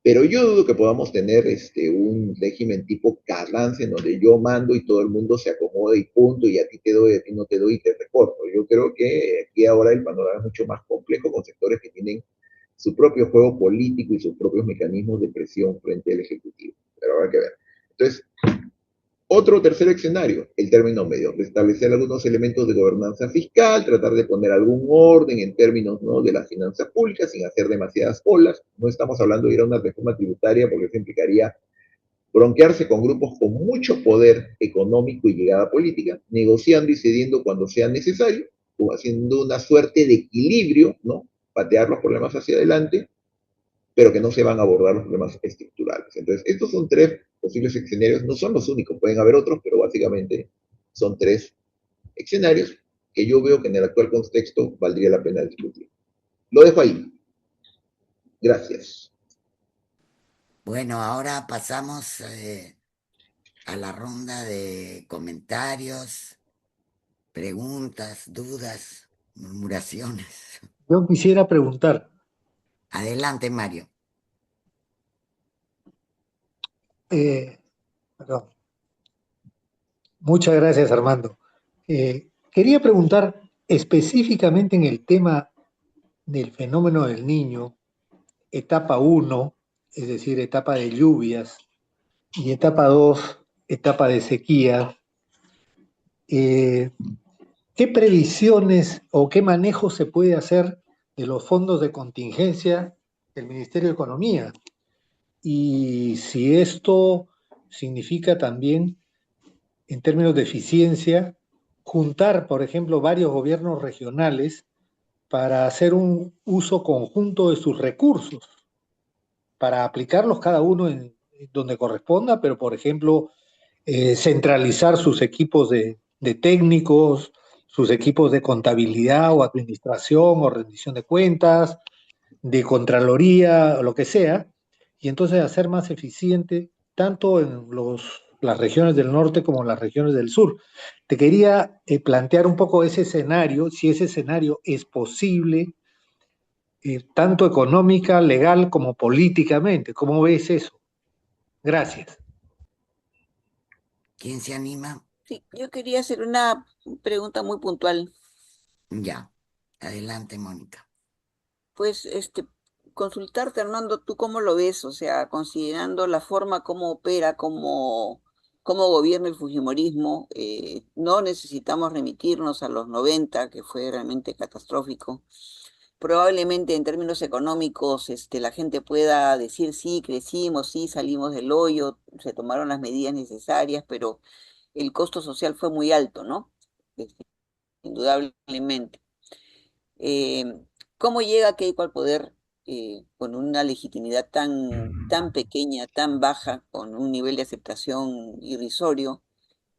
pero yo dudo que podamos tener un régimen tipo Carranza en donde yo mando y todo el mundo se acomode y punto, y a ti te doy, a ti no te doy y te recorto. Yo creo que aquí ahora el panorama es mucho más complejo con sectores que tienen su propio juego político y sus propios mecanismos de presión frente al Ejecutivo. Pero habrá que ver. Entonces, otro tercer escenario, el término medio, restablecer algunos elementos de gobernanza fiscal, tratar de poner algún orden en términos, ¿no?, de las finanzas públicas sin hacer demasiadas olas. No estamos hablando de ir a una reforma tributaria porque eso implicaría bronquearse con grupos con mucho poder económico y llegada política, negociando y cediendo cuando sea necesario, o haciendo una suerte de equilibrio, ¿no? Patear los problemas hacia adelante, pero que no se van a abordar los problemas estructurales. Entonces, estos son tres posibles escenarios, no son los únicos, pueden haber otros, pero básicamente son tres escenarios que yo veo que en el actual contexto valdría la pena discutir. Lo dejo ahí. Gracias. Bueno, ahora pasamos a la ronda de comentarios, preguntas, dudas, murmuraciones. Yo quisiera preguntar, Adelante, Mario. eh, perdón, muchas gracias Armando. Quería preguntar específicamente en el tema del fenómeno del niño, etapa uno, es decir, etapa de lluvias, y etapa 2, etapa de sequía. Eh, ¿Qué previsiones o qué manejo se puede hacer de los fondos de contingencia del Ministerio de Economía? Y si esto significa también, en términos de eficiencia, juntar, por ejemplo, varios gobiernos regionales para hacer un uso conjunto de sus recursos, para aplicarlos cada uno en donde corresponda, pero, por ejemplo, centralizar sus equipos de técnicos, sus equipos de contabilidad o administración o rendición de cuentas, de contraloría o lo que sea, y entonces hacer más eficiente tanto en las regiones del norte como en las regiones del sur. Te quería plantear un poco ese escenario, si ese escenario es posible, tanto económica, legal como políticamente. ¿Cómo ves eso? Gracias. ¿Quién se anima? Sí, yo quería hacer una pregunta muy puntual. Ya. Adelante, Mónica. Pues, consultarte, Armando, ¿tú cómo lo ves? O sea, considerando la forma como opera, como cómo gobierna el fujimorismo. No necesitamos remitirnos a los 90, que fue realmente catastrófico. Probablemente en términos económicos, la gente pueda decir sí, crecimos, sí, salimos del hoyo, se tomaron las medidas necesarias, pero el costo social fue muy alto, ¿no? Este, Indudablemente. Eh, ¿Cómo llega Keiko al poder con una legitimidad tan pequeña, tan baja, con un nivel de aceptación irrisorio?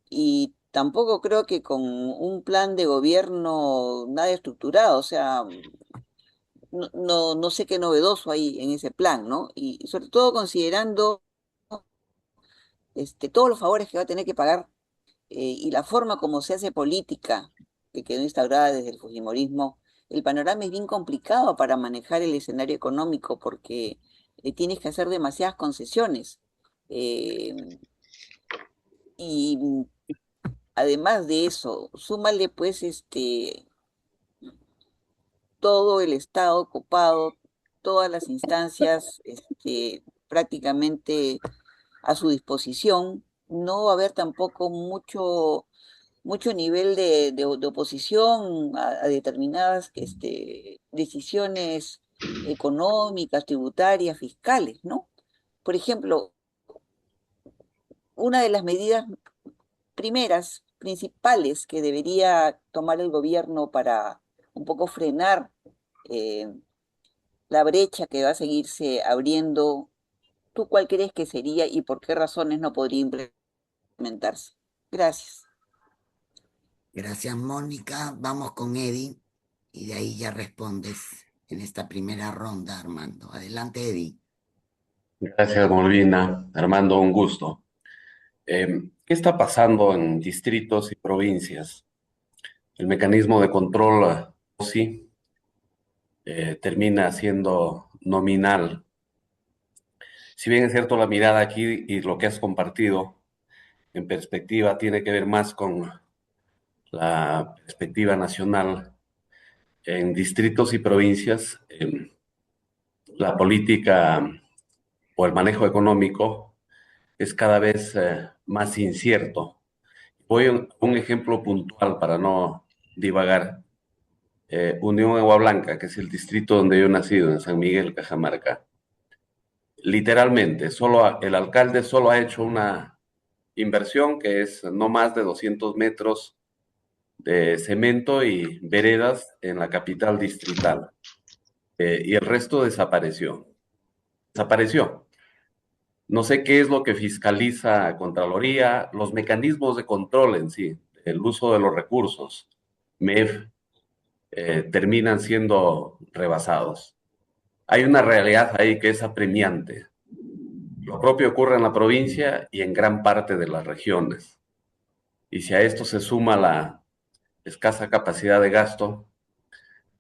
Y tampoco creo que con un plan de gobierno nada estructurado, o sea, no sé qué novedoso hay en ese plan, ¿no? Y sobre todo considerando todos los favores que va a tener que pagar y la forma como se hace política que quedó instaurada desde el fujimorismo, el panorama es bien complicado para manejar el escenario económico porque tienes que hacer demasiadas concesiones. Eh, y además de eso, súmale pues todo el Estado ocupado, todas las instancias prácticamente a su disposición. No va a haber tampoco mucho nivel de oposición a determinadas decisiones económicas, tributarias, fiscales, ¿no? Por ejemplo, una de las medidas primeras, principales que debería tomar el gobierno para un poco frenar eh, la brecha que va a seguirse abriendo, ¿tú cuál crees que sería y por qué razones no podría implementarse? Gracias. Gracias, Mónica. Vamos con Eddie y de ahí ya respondes en esta primera ronda, Armando. Adelante, Eddie. Gracias, Molvina. Armando, un gusto. ¿Qué está pasando en distritos y provincias? El mecanismo de control, sí, termina siendo nominal. Si bien es cierto, la mirada aquí y lo que has compartido en perspectiva tiene que ver más con la perspectiva nacional, en distritos y provincias, la política o el manejo económico es cada vez más incierto. Voy a un ejemplo puntual para no divagar. Unión Agua Blanca, que es el distrito donde yo he nacido, en San Miguel, Cajamarca. Literalmente, el alcalde solo ha hecho una inversión que es no más de 200 metros de cemento y veredas en la capital distrital. Y el resto desapareció. Desapareció. No sé qué es lo que fiscaliza Contraloría, los mecanismos de control en sí, el uso de los recursos, MEF, terminan siendo rebasados. Hay una realidad ahí que es apremiante. Lo propio ocurre en la provincia y en gran parte de las regiones. Y si a esto se suma la escasa capacidad de gasto,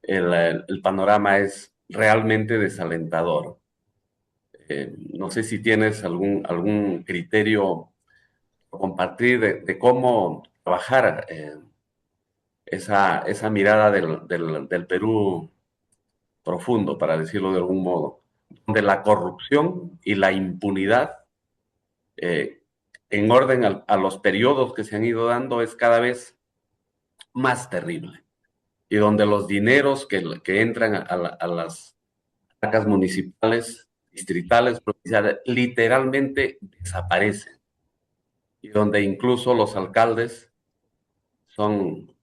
el panorama es realmente desalentador. No sé si tienes algún criterio a compartir de cómo trabajar esa mirada del Perú profundo, para decirlo de algún modo, donde la corrupción y la impunidad, eh, en orden a los periodos que se han ido dando, es cada vez más terrible. Y donde los dineros que entran a las arcas municipales, distritales, provinciales, literalmente desaparecen. Y donde incluso los alcaldes son,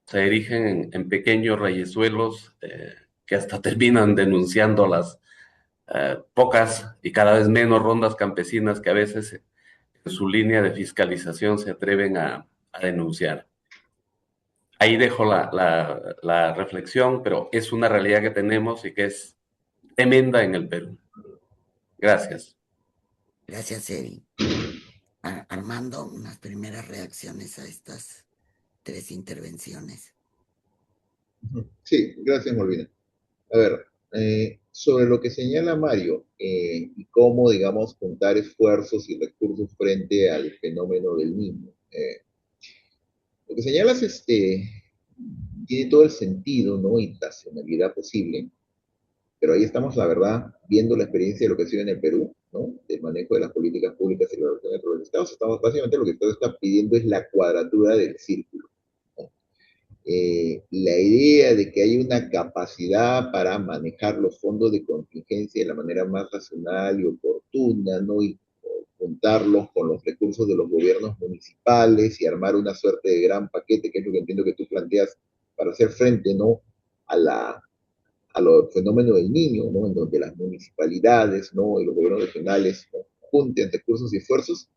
se erigen en pequeños reyesuelos que hasta terminan denunciando las pocas y cada vez menos rondas campesinas que a veces en su línea de fiscalización se atreven a denunciar. Ahí dejo la reflexión, pero es una realidad que tenemos y que es tremenda en el Perú. Gracias. Gracias, Eddie. Armando, unas primeras reacciones a estas tres intervenciones. Sí, gracias, Molvina. A ver, sobre lo que señala Mario y cómo, digamos, juntar esfuerzos y recursos frente al fenómeno del niño. Lo que señalas tiene todo el sentido, ¿no? Y racionalidad posible, pero ahí estamos, la verdad, viendo la experiencia de lo que ha sido en el Perú, ¿no? Del manejo de las políticas públicas y la relación entre los estados. Estamos, básicamente, lo que todo está pidiendo es la cuadratura del círculo, ¿no? La idea de que hay una capacidad para manejar los fondos de contingencia de la manera más racional y oportuna, ¿no? Y juntarlos con los recursos de los gobiernos municipales y armar una suerte de gran paquete, que es lo que entiendo que tú planteas, para hacer frente, ¿no? a la a los fenómenos del niño, ¿no? En donde las municipalidades, ¿no? Y los gobiernos regionales, ¿no? Junten recursos y esfuerzos,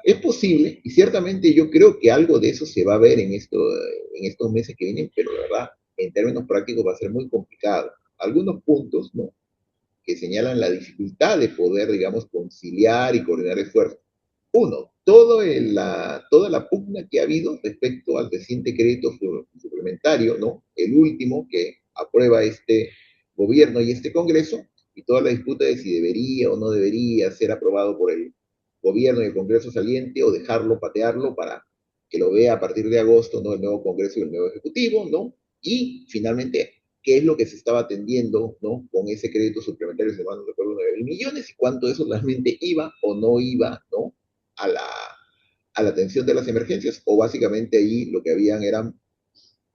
es posible, y ciertamente yo creo que algo de eso se va a ver en estos meses que vienen, pero la verdad, en términos prácticos va a ser muy complicado. Algunos puntos, ¿no? Que señalan la dificultad de poder, digamos, conciliar y coordinar esfuerzos. Uno, toda la pugna que ha habido respecto al reciente crédito suplementario, ¿no? El último que aprueba este gobierno y este Congreso, y toda la disputa de si debería o no debería ser aprobado por el gobierno y el Congreso saliente o dejarlo, patearlo para que lo vea a partir de agosto, ¿no? El nuevo Congreso y el nuevo Ejecutivo, ¿no? Y finalmente, qué es lo que se estaba atendiendo, ¿no? Con ese crédito suplementario, se van, no recuerdo, 9 millones, y cuánto eso realmente iba o no iba, ¿no? A la atención de las emergencias, o básicamente ahí lo que habían eran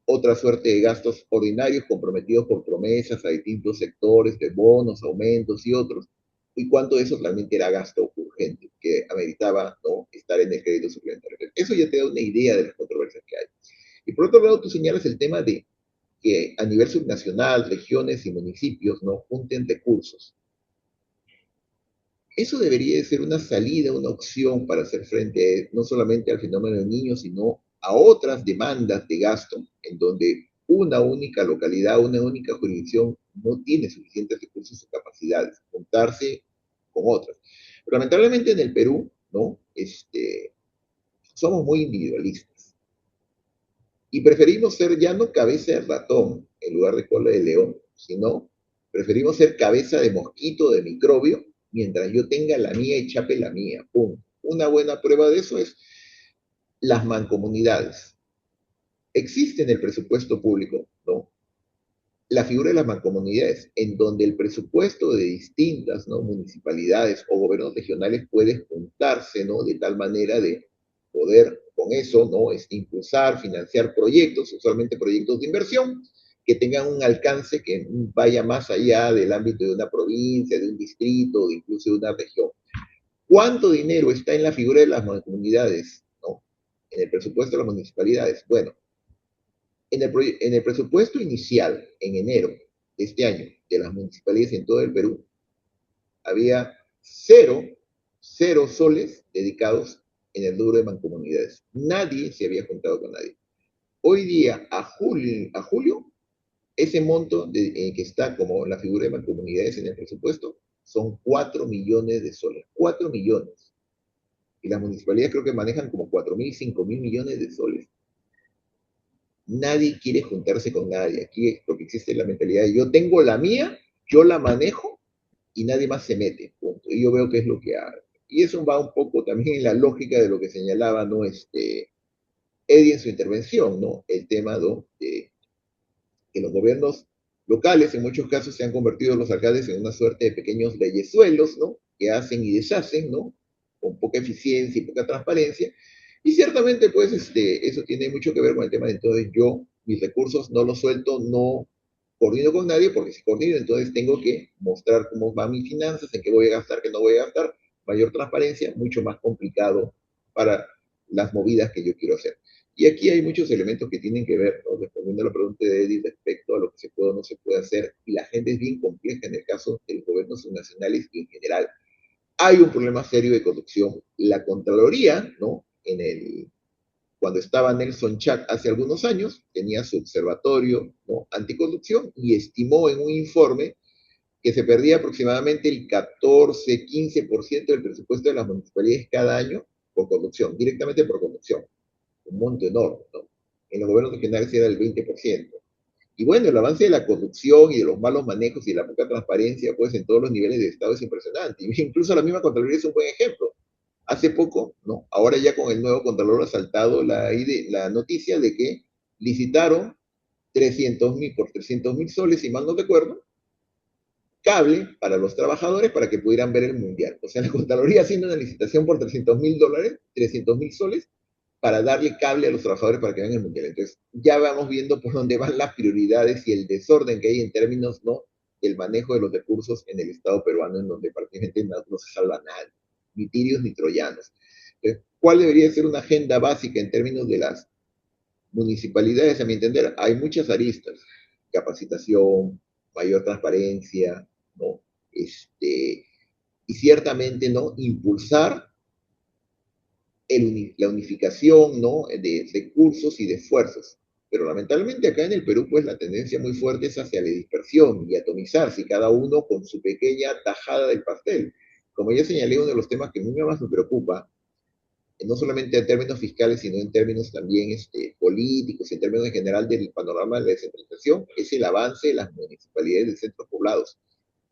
otra suerte de gastos ordinarios comprometidos por promesas a distintos sectores, de bonos, aumentos y otros, y cuánto de eso realmente era gasto urgente, que ameritaba, ¿no? Estar en el crédito suplementario. Eso ya te da una idea de las controversias que hay. Y por otro lado, tú señalas el tema de que a nivel subnacional, regiones y municipios, ¿no? Junten recursos. Eso debería de ser una salida, una opción para hacer frente no solamente al fenómeno del niño, sino a otras demandas de gasto en donde una única localidad, una única jurisdicción no tiene suficientes recursos o capacidades, juntarse con otras. Pero lamentablemente en el Perú, ¿no? Somos muy individualistas y preferimos ser ya no cabeza de ratón en lugar de cola de león, sino preferimos ser cabeza de mosquito, de microbio, mientras yo tenga la mía y chape la mía. Punto. Una buena prueba de eso es las mancomunidades. Existe en el presupuesto público, ¿no? La figura de las mancomunidades, en donde el presupuesto de distintas, ¿no? Municipalidades o gobiernos regionales puede juntarse, ¿no? De tal manera de poder con eso, ¿no? Impulsar, financiar proyectos, usualmente proyectos de inversión, que tengan un alcance que vaya más allá del ámbito de una provincia, de un distrito, o incluso de una región. ¿Cuánto dinero está en la figura de las mancomunidades, ¿no? En el presupuesto de las municipalidades. Bueno, en el presupuesto inicial, en enero de este año, de las municipalidades en todo el Perú, había cero soles dedicados en el rubro de mancomunidades. Nadie se había juntado con nadie. Hoy día, a julio, ese monto que está como la figura de mancomunidades en el presupuesto son 4 millones de soles. 4 millones. Y las municipalidades creo que manejan como 4.000, 5.000 millones de soles. Nadie quiere juntarse con nadie. Aquí es lo que existe la mentalidad de yo tengo la mía, yo la manejo y nadie más se mete. Punto. Y yo veo que es lo que hay. Y eso va un poco también en la lógica de lo que señalaba, ¿no? Eddie en su intervención, ¿no? El tema, ¿no? De que los gobiernos locales en muchos casos se han convertido los alcaldes en una suerte de pequeños leyesuelos, ¿no? Que hacen y deshacen, ¿no? Con poca eficiencia y poca transparencia. Y ciertamente, pues, eso tiene mucho que ver con el tema de entonces yo, mis recursos no los suelto, no coordino con nadie, porque si coordino, entonces tengo que mostrar cómo van mis finanzas, en qué voy a gastar, qué no voy a gastar, mayor transparencia, mucho más complicado para las movidas que yo quiero hacer. Y aquí hay muchos elementos que tienen que ver, ¿no? Respondiendo a la pregunta de Eddie respecto a lo que se puede o no se puede hacer, y la gente es bien compleja en el caso de los gobiernos subnacionales y en general. Hay un problema serio de corrupción. La Contraloría, ¿no? Cuando estaba Nelson Chak hace algunos años, tenía su observatorio, ¿no? Anticorrupción y estimó en un informe que se perdía aproximadamente el 14-15% del presupuesto de las municipalidades cada año por corrupción, directamente por corrupción. Un monto enorme, ¿no? En los gobiernos regionales era el 20%. Y bueno, el avance de la corrupción y de los malos manejos y de la poca transparencia, pues en todos los niveles de Estado es impresionante. Y incluso la misma Contraloría es un buen ejemplo. Hace poco, ¿no? Ahora ya con el nuevo Contralor ha saltado la noticia de que licitaron 300.000 por 300.000 soles, si mal no recuerdo, cable para los trabajadores para que pudieran ver el mundial. O sea, la Contraloría haciendo una licitación por $300.000, 300.000 soles, para darle cable a los trabajadores para que vean el mundial. Entonces, ya vamos viendo por dónde van las prioridades y el desorden que hay en términos, ¿no?, del manejo de los recursos en el Estado peruano, en donde prácticamente no se salva nadie, ni tirios ni troyanos. Entonces, ¿cuál debería ser una agenda básica en términos de las municipalidades? A mi entender, hay muchas aristas: capacitación, mayor transparencia, ¿no? Y ciertamente, ¿no?, impulsar la unificación, ¿no?, de recursos y de esfuerzos. Pero lamentablemente acá en el Perú, pues la tendencia muy fuerte es hacia la dispersión y atomizarse, cada uno con su pequeña tajada del pastel. Como ya señalé, uno de los temas que a mí más me preocupa, no solamente en términos fiscales, sino en términos también políticos, en términos en general del panorama de la descentralización, es el avance de las municipalidades de centros poblados,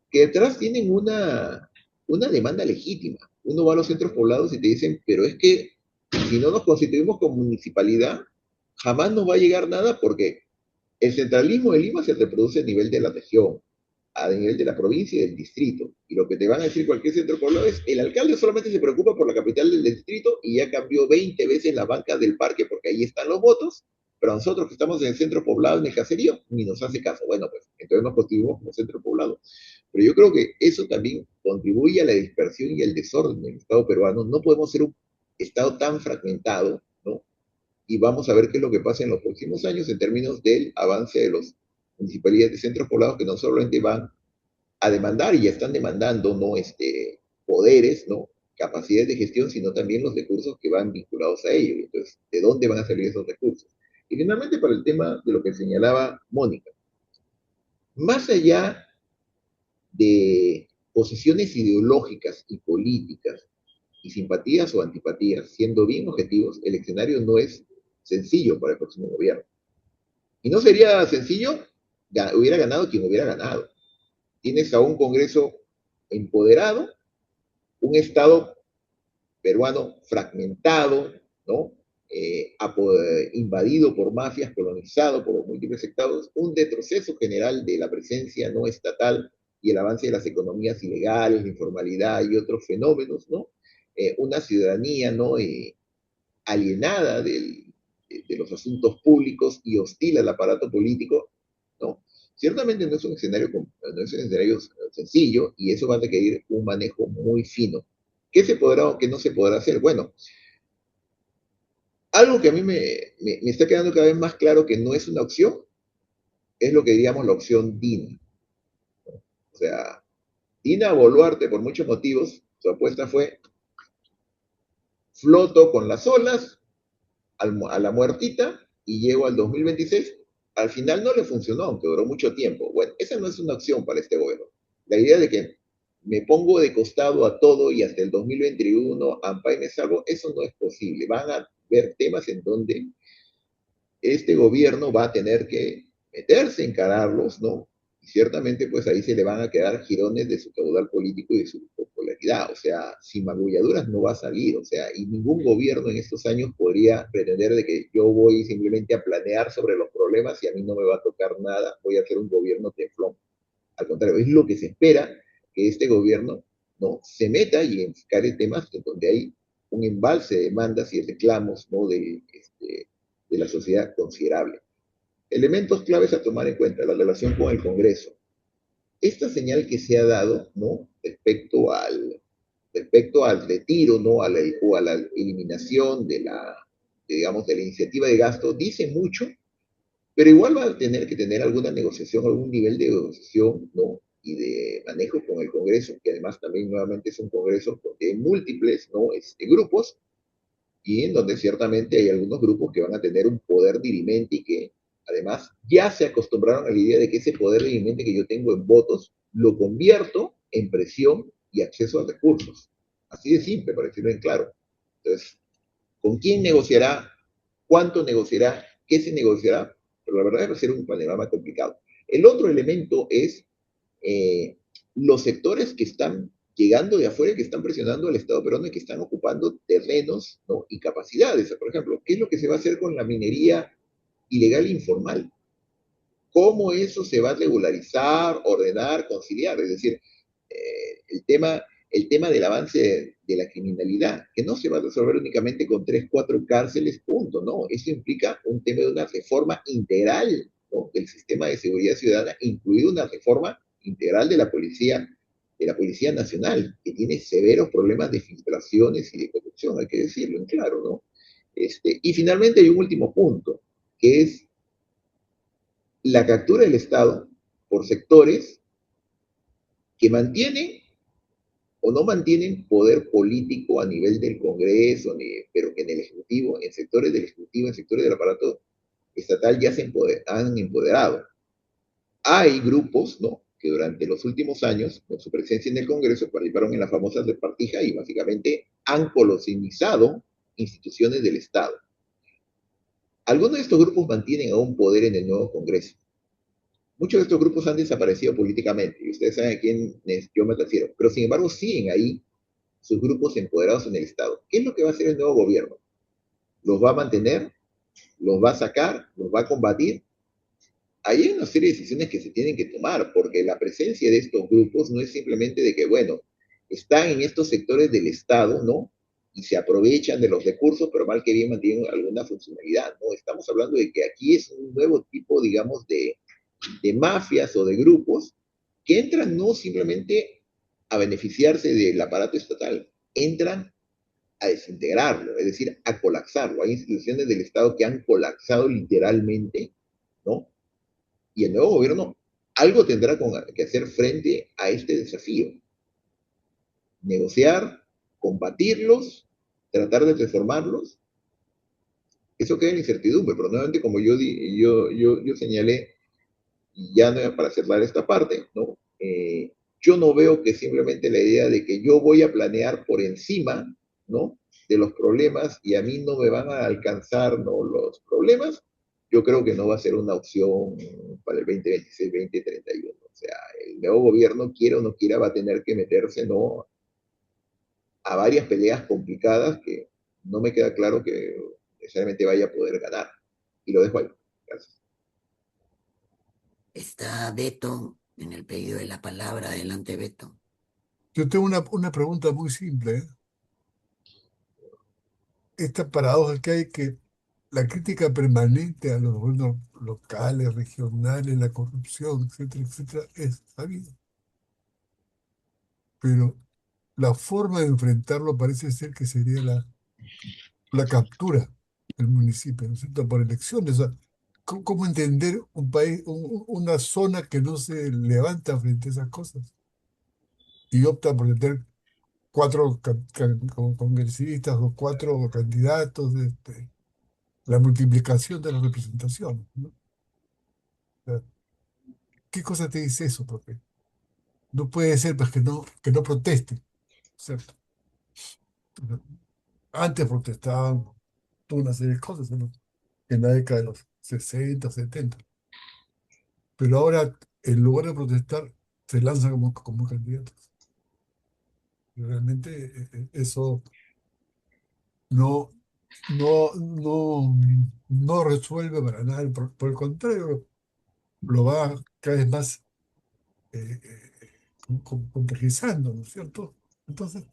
que detrás tienen una demanda legítima. Uno va a los centros poblados y te dicen, pero es que si no nos constituimos como municipalidad, jamás nos va a llegar nada, porque el centralismo de Lima se reproduce a nivel de la región, a nivel de la provincia y del distrito. Y lo que te van a decir cualquier centro poblado es, el alcalde solamente se preocupa por la capital del distrito y ya cambió 20 veces la banca del parque porque ahí están los votos, pero a nosotros que estamos en el centro poblado, en el caserío, ni nos hace caso. Bueno, pues entonces nos constituimos como centro poblado. Pero yo creo que eso también contribuye a la dispersión y al desorden del Estado peruano. No podemos ser un Estado tan fragmentado, ¿no? Y vamos a ver qué es lo que pasa en los próximos años en términos del avance de los municipalidades de centros poblados, que no solamente van a demandar y ya están demandando, ¿no?, poderes, ¿no?, capacidades de gestión, sino también los recursos que van vinculados a ello. Entonces, ¿de dónde van a salir esos recursos? Y finalmente, para el tema de lo que señalaba Mónica, más allá de posiciones ideológicas y políticas y simpatías o antipatías, siendo bien objetivos, el escenario no es sencillo para el próximo gobierno. Y no sería sencillo, hubiera ganado quien hubiera ganado. Tienes a un Congreso empoderado, un Estado peruano fragmentado, ¿no? Invadido por mafias, colonizado por los múltiples estados, un retroceso general de la presencia no estatal y el avance de las economías ilegales, la informalidad y otros fenómenos, ¿no? Una ciudadanía, ¿no?, alienada de los asuntos públicos y hostil al aparato político, ¿no? Ciertamente no es un escenario, no es un escenario sencillo, y eso va a requerir un manejo muy fino. ¿Qué se podrá o qué no se podrá hacer? Bueno, algo que a mí me está quedando cada vez más claro que no es una opción, es lo que diríamos la opción Dina. O sea, Dina Boluarte, por muchos motivos, su apuesta fue: floto con las olas a la muertita y llego al 2026. Al final no le funcionó, aunque duró mucho tiempo. Bueno, esa no es una opción para este gobierno. La idea de que me pongo de costado a todo y hasta el 2021 amparo y me salvo, eso no es posible. Van a haber temas en donde este gobierno va a tener que meterse, encararlos, ¿no? Y ciertamente, pues ahí se le van a quedar jirones de su caudal político y de su popularidad. O sea, sin magulladuras no va a salir. O sea, y ningún gobierno en estos años podría pretender de que yo voy simplemente a planear sobre los problemas y a mí no me va a tocar nada, voy a hacer un gobierno teflón. Al contrario, es lo que se espera, que este gobierno, ¿no?, se meta y encare temas en donde hay un embalse de demandas y reclamos, ¿no?, de la sociedad considerable. Elementos claves a tomar en cuenta: la relación con el Congreso. Esta señal que se ha dado, ¿no?, respecto al retiro, ¿no?, o a la eliminación digamos, de la iniciativa de gasto, dice mucho, pero igual va a tener que tener alguna negociación, algún nivel de negociación, ¿no?, y de manejo con el Congreso, que además también nuevamente es un Congreso de múltiples, ¿no?, grupos, y en donde ciertamente hay algunos grupos que van a tener un poder dirimente y que además ya se acostumbraron a la idea de que ese poder dirimente que yo tengo en votos lo convierto en presión y acceso a recursos. Así de simple, para decirlo en claro. Entonces, ¿con quién negociará? ¿Cuánto negociará? ¿Qué se negociará? Pero la verdad va a ser un panorama complicado. El otro elemento es los sectores que están llegando de afuera, que están presionando al Estado peruano y que están ocupando terrenos, ¿no?, y capacidades. Por ejemplo, ¿qué es lo que se va a hacer con la minería ilegal e informal? cómo eso se va a regularizar, ordenar, conciliar. Es decir, el tema del avance de la criminalidad, que no se va a resolver únicamente con 3, 4 cárceles, punto, no. Eso implica un tema de una reforma integral, ¿no?, del sistema de seguridad ciudadana, incluido una reforma integral de la Policía Nacional, que tiene severos problemas de filtraciones y de corrupción, hay que decirlo en claro, ¿no? Y finalmente hay un último punto, que es la captura del Estado por sectores que mantienen o no mantienen poder político a nivel del Congreso, pero que en el Ejecutivo, en sectores del Ejecutivo, en sectores del aparato estatal ya han empoderado. Hay grupos, ¿no?, que durante los últimos años, con su presencia en el Congreso, participaron en las famosas repartijas y básicamente han colonizado instituciones del Estado. Algunos de estos grupos mantienen aún poder en el nuevo Congreso. Muchos de estos grupos han desaparecido políticamente, y ustedes saben a quiénes yo me refiero, pero sin embargo siguen ahí sus grupos empoderados en el Estado. ¿Qué es lo que va a hacer el nuevo gobierno? ¿Los va a mantener? ¿Los va a sacar? ¿Los va a combatir? Ahí hay una serie de decisiones que se tienen que tomar, porque la presencia de estos grupos no es simplemente de que, bueno, están en estos sectores del Estado, ¿no? Y se aprovechan de los recursos, pero mal que bien mantienen alguna funcionalidad, ¿no? Estamos hablando de que aquí es un nuevo tipo, digamos, de mafias o de grupos que entran no simplemente a beneficiarse del aparato estatal, entran a desintegrarlo, es decir, a colapsarlo. Hay instituciones del Estado que han colapsado literalmente, ¿no? Y el nuevo gobierno algo tendrá que hacer frente a este desafío. Negociar, combatirlos, tratar de transformarlos. Eso queda en incertidumbre, pero nuevamente, como yo señalé, y ya no, para cerrar esta parte, ¿no? Yo no veo que simplemente la idea de que yo voy a planear por encima, ¿no?, de los problemas y a mí no me van a alcanzar, ¿no?, los problemas. Yo creo que no va a ser una opción para el 2026, 2031. O sea, el nuevo gobierno, quiera o no quiera, va a tener que meterse, ¿no?, a varias peleas complicadas que no me queda claro que necesariamente vaya a poder ganar. Y lo dejo ahí. Gracias. Está Beto en el pedido de la palabra. Adelante, Beto. Yo tengo una pregunta muy simple, ¿eh? Esta paradoja que hay, que la crítica permanente a los gobiernos locales, regionales, la corrupción, etcétera, etcétera, es sabida. Pero la forma de enfrentarlo parece ser que sería la captura del municipio, ¿no es cierto?, por elecciones. O sea, ¿cómo entender un país, una zona que no se levanta frente a esas cosas y opta por tener 4 congresistas o 4 candidatos, la multiplicación de las representaciones, ¿no? O sea, ¿qué cosa te dice eso? Porque no puede ser pues, que no proteste, ¿cierto? Antes protestaban toda una serie de cosas, ¿no?, en la década de los 60, 70. Pero ahora, en lugar de protestar, se lanzan como candidatos. Y realmente eso no, no resuelve para nada. Por el contrario, lo va cada vez más complejizando, ¿no es cierto? Entonces,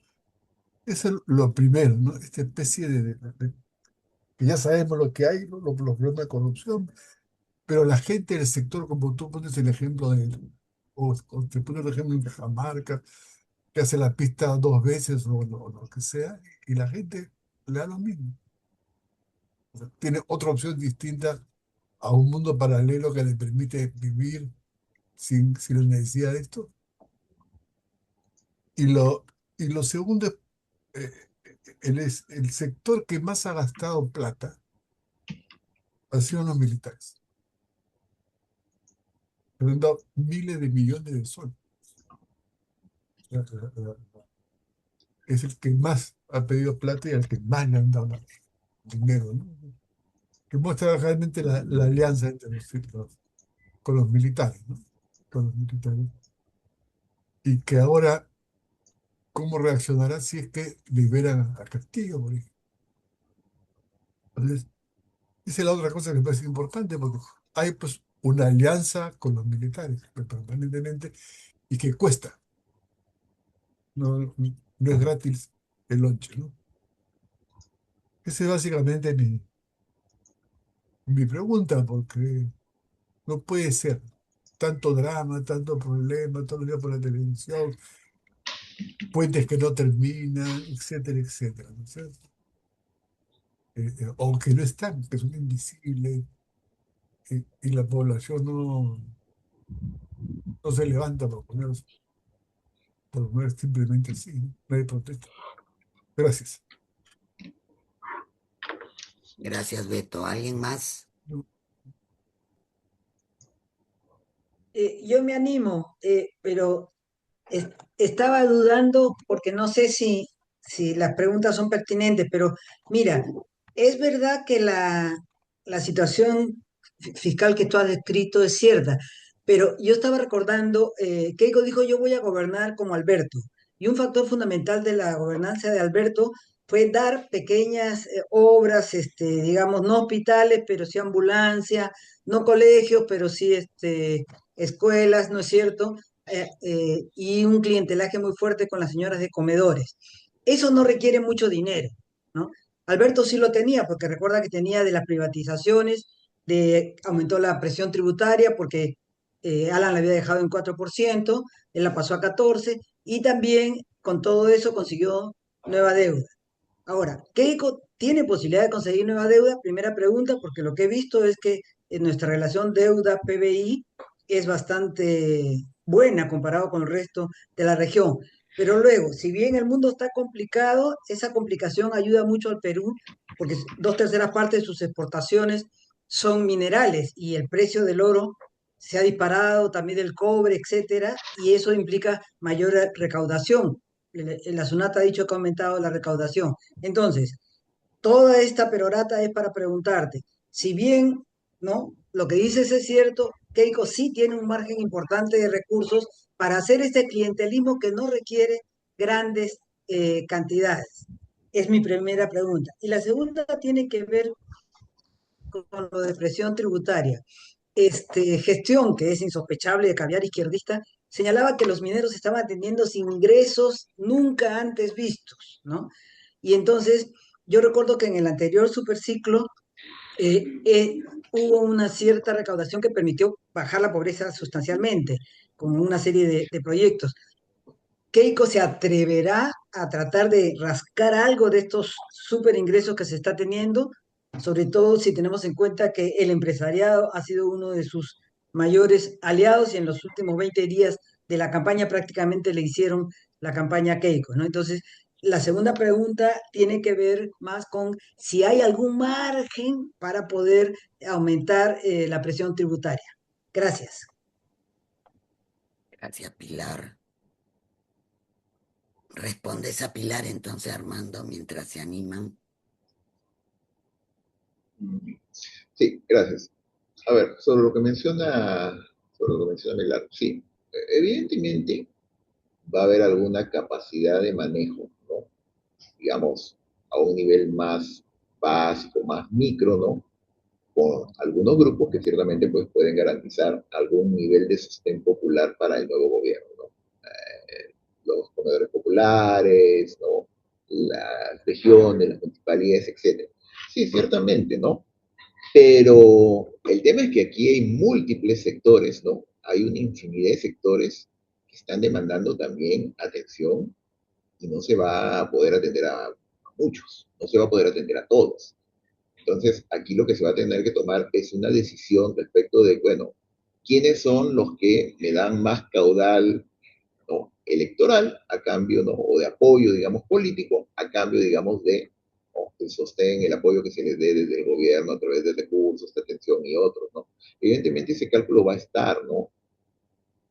eso es lo primero, ¿no? Esta especie que ya sabemos lo que hay, ¿no?, los problemas de corrupción, pero la gente del sector, como tú pones el ejemplo o te pones el ejemplo en Cajamarca, que hace la pista 2 veces o lo que sea, y la gente le da lo mismo. O sea, tiene otra opción distinta a un mundo paralelo que le permite vivir sin la necesidad de esto. Y lo segundo es, eh, el sector que más ha gastado plata han sido los militares. Le han dado miles de millones de soles. Es el que más ha pedido plata y al que más le han dado dinero, ¿no? Que muestra realmente la alianza entre con los militares, ¿no? Con los militares. Y que ahora, ¿cómo reaccionará si es que liberan a Castillo, por ejemplo? Entonces, esa es la otra cosa que me parece importante, porque hay pues una alianza con los militares permanentemente y que cuesta. No, no es gratis el lonche, ¿no? Esa es básicamente mi pregunta, porque no puede ser tanto drama, tanto problema, todo el día por la televisión, puentes que no terminan, etcétera, etcétera, ¿no es cierto? O que no están, que son invisibles, y la población no se levanta por poner simplemente así, ¿no? Nadie protesta. Gracias. Gracias, Beto. ¿Alguien más? Yo me animo, pero estaba dudando porque no sé si las preguntas son pertinentes, pero mira, es verdad que la situación fiscal que tú has descrito es cierta, pero yo estaba recordando, Keiko dijo yo voy a gobernar como Alberto, y un factor fundamental de la gobernanza de Alberto fue dar pequeñas obras, digamos, no hospitales, pero sí ambulancia, no colegios, pero sí escuelas, ¿no es cierto? Y un clientelaje muy fuerte con las señoras de comedores. Eso no requiere mucho dinero, ¿no? Alberto sí lo tenía, porque recuerda que tenía de las privatizaciones, aumentó la presión tributaria porque Alan la había dejado en 4%, él la pasó a 14%, y también con todo eso consiguió nueva deuda. Ahora, ¿Keiko tiene posibilidad de conseguir nueva deuda? Primera pregunta, porque lo que he visto es que en nuestra relación deuda-PBI es bastante buena comparado con el resto de la región. Pero luego, si bien el mundo está complicado, esa complicación ayuda mucho al Perú, porque dos terceras partes de sus exportaciones son minerales y el precio del oro se ha disparado, también del cobre, etcétera, y eso implica mayor recaudación. La SUNAT ha dicho que ha aumentado la recaudación. Entonces, toda esta perorata es para preguntarte, si bien, ¿no? Lo que dices es cierto, Keiko sí tiene un margen importante de recursos para hacer este clientelismo que no requiere grandes cantidades. Es mi primera pregunta. Y la segunda tiene que ver con lo de presión tributaria. Gestión, que es insospechable de caviar izquierdista, señalaba que los mineros estaban teniendo ingresos nunca antes vistos, ¿no? Y entonces, yo recuerdo que en el anterior superciclo eh, eh, hubo una cierta recaudación que permitió bajar la pobreza sustancialmente, con una serie de proyectos. ¿Keiko se atreverá a tratar de rascar algo de estos super ingresos que se está teniendo? Sobre todo si tenemos en cuenta que el empresariado ha sido uno de sus mayores aliados y en los últimos 20 días de la campaña prácticamente le hicieron la campaña a Keiko, ¿no? Entonces, la segunda pregunta tiene que ver más con si hay algún margen para poder aumentar la presión tributaria. Gracias. Gracias, Pilar. Respondes a Pilar entonces, Armando, mientras se animan. Sí, gracias. A ver, sobre lo que menciona Pilar, sí, evidentemente va a haber alguna capacidad de manejo, ¿no? Digamos, a un nivel más básico, más micro, ¿no? Con algunos grupos que ciertamente pues, pueden garantizar algún nivel de sostén popular para el nuevo gobierno, ¿no? Los comedores populares, ¿no? Las regiones, las municipalidades, etcétera. Sí, ciertamente, ¿no? Pero el tema es que aquí hay múltiples sectores, ¿no? Hay una infinidad de sectores que están demandando también atención y no se va a poder atender a muchos, no se va a poder atender a todos. Entonces, aquí lo que se va a tener que tomar es una decisión respecto de, bueno, ¿quiénes son los que me dan más caudal, ¿no? Electoral a cambio, ¿no? O de apoyo, digamos, político, a cambio, digamos, de, ¿no? El sostén, el apoyo que se les dé desde el gobierno a través de recursos, de atención y otros, ¿no? Evidentemente ese cálculo va a estar, ¿no?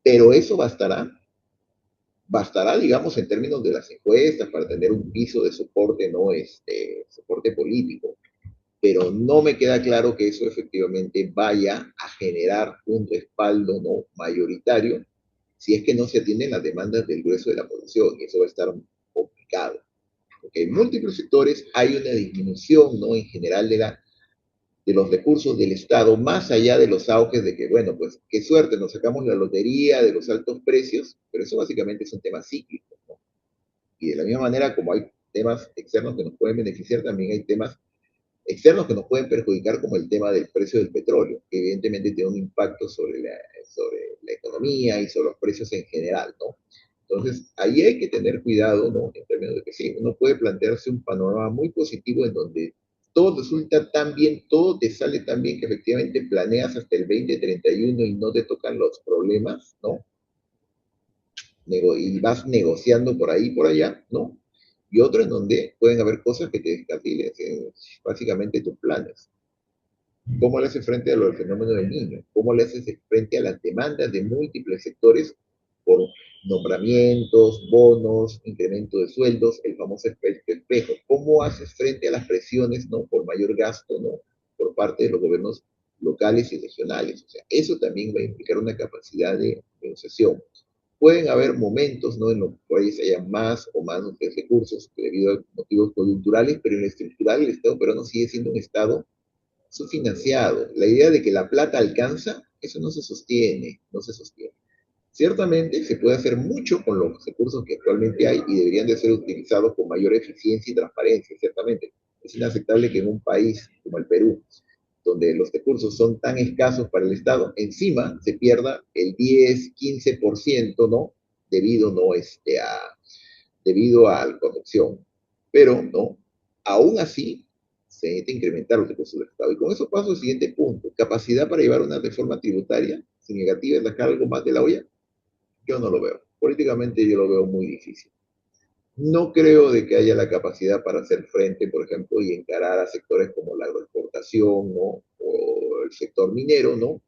Pero eso bastará, digamos, en términos de las encuestas para tener un piso de soporte, ¿no? Soporte político. Pero no me queda claro que eso efectivamente vaya a generar un respaldo, ¿no? Mayoritario si es que no se atienden las demandas del grueso de la población, y eso va a estar complicado. Porque en múltiples sectores hay una disminución, ¿no? En general de los recursos del Estado, más allá de los auges de que, bueno, pues qué suerte, nos sacamos la lotería de los altos precios, pero eso básicamente es un tema cíclico, ¿no? Y de la misma manera como hay temas externos que nos pueden beneficiar, también hay temas externos que nos pueden perjudicar, como el tema del precio del petróleo, que evidentemente tiene un impacto sobre la economía y sobre los precios en general, ¿no? Entonces, ahí hay que tener cuidado, ¿no? En términos de que sí, uno puede plantearse un panorama muy positivo en donde todo resulta tan bien, todo te sale tan bien que efectivamente planeas hasta el 2031 y no te tocan los problemas, ¿no? Y vas negociando por ahí y por allá, ¿no? Y otro en donde pueden haber cosas que te descarrilen, básicamente tus planes. ¿Cómo le haces frente a lo del fenómeno del niño? ¿Cómo le haces frente a las demandas de múltiples sectores por nombramientos, bonos, incremento de sueldos, el famoso efecto espejo? ¿Cómo haces frente a las presiones, ¿no?, por mayor gasto, ¿no?, por parte de los gobiernos locales y regionales? O sea, eso también va a implicar una capacidad de negociación. Pueden haber momentos, ¿no?, en los cuales haya más o más recursos debido a motivos coyunturales, pero en lo estructural el Estado peruano sigue siendo un Estado subfinanciado. La idea de que la plata alcanza, eso no se sostiene, no se sostiene. Ciertamente se puede hacer mucho con los recursos que actualmente hay y deberían de ser utilizados con mayor eficiencia y transparencia, ciertamente. Es inaceptable que en un país como el Perú, donde los recursos son tan escasos para el Estado, encima se pierda el 10, 15%, ¿no? Debido, ¿no?, debido a la corrupción. Pero, ¿no?, aún así, se necesita incrementar los recursos del Estado. Y con eso paso al siguiente punto. Capacidad para llevar una reforma tributaria significativa y sacar algo más de la olla. Yo no lo veo. Políticamente yo lo veo muy difícil. No creo de que haya la capacidad para hacer frente, por ejemplo, y encarar a sectores como la agroexportación, ¿no?, o el sector minero, ¿no?,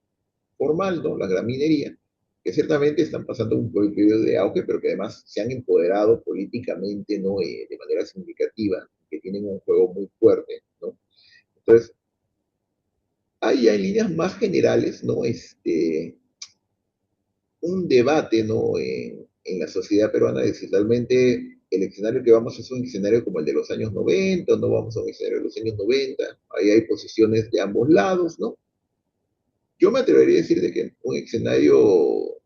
formal, ¿no?, la gran minería, que ciertamente están pasando un periodo de auge, pero que además se han empoderado políticamente, ¿no?, de manera significativa, que tienen un juego muy fuerte, ¿no? Entonces, hay en líneas más generales, ¿no?, un debate, ¿no?, en la sociedad peruana de si realmente el escenario que vamos es un escenario como el de los años 90, o no vamos a un escenario de los años 90. Ahí hay posiciones de ambos lados, ¿no? Yo me atrevería a decir de que un escenario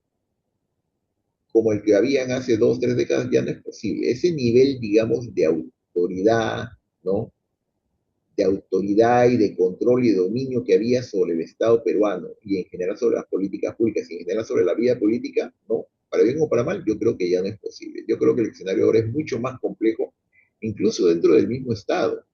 como el que habían hace 2, 3 décadas ya no es posible. Ese nivel, digamos, de autoridad, ¿no?, de autoridad y de control y de dominio que había sobre el Estado peruano y en general sobre las políticas públicas y en general sobre la vida política, ¿no?, para bien o para mal, yo creo que ya no es posible. Yo creo que el escenario ahora es mucho más complejo, incluso dentro del mismo Estado,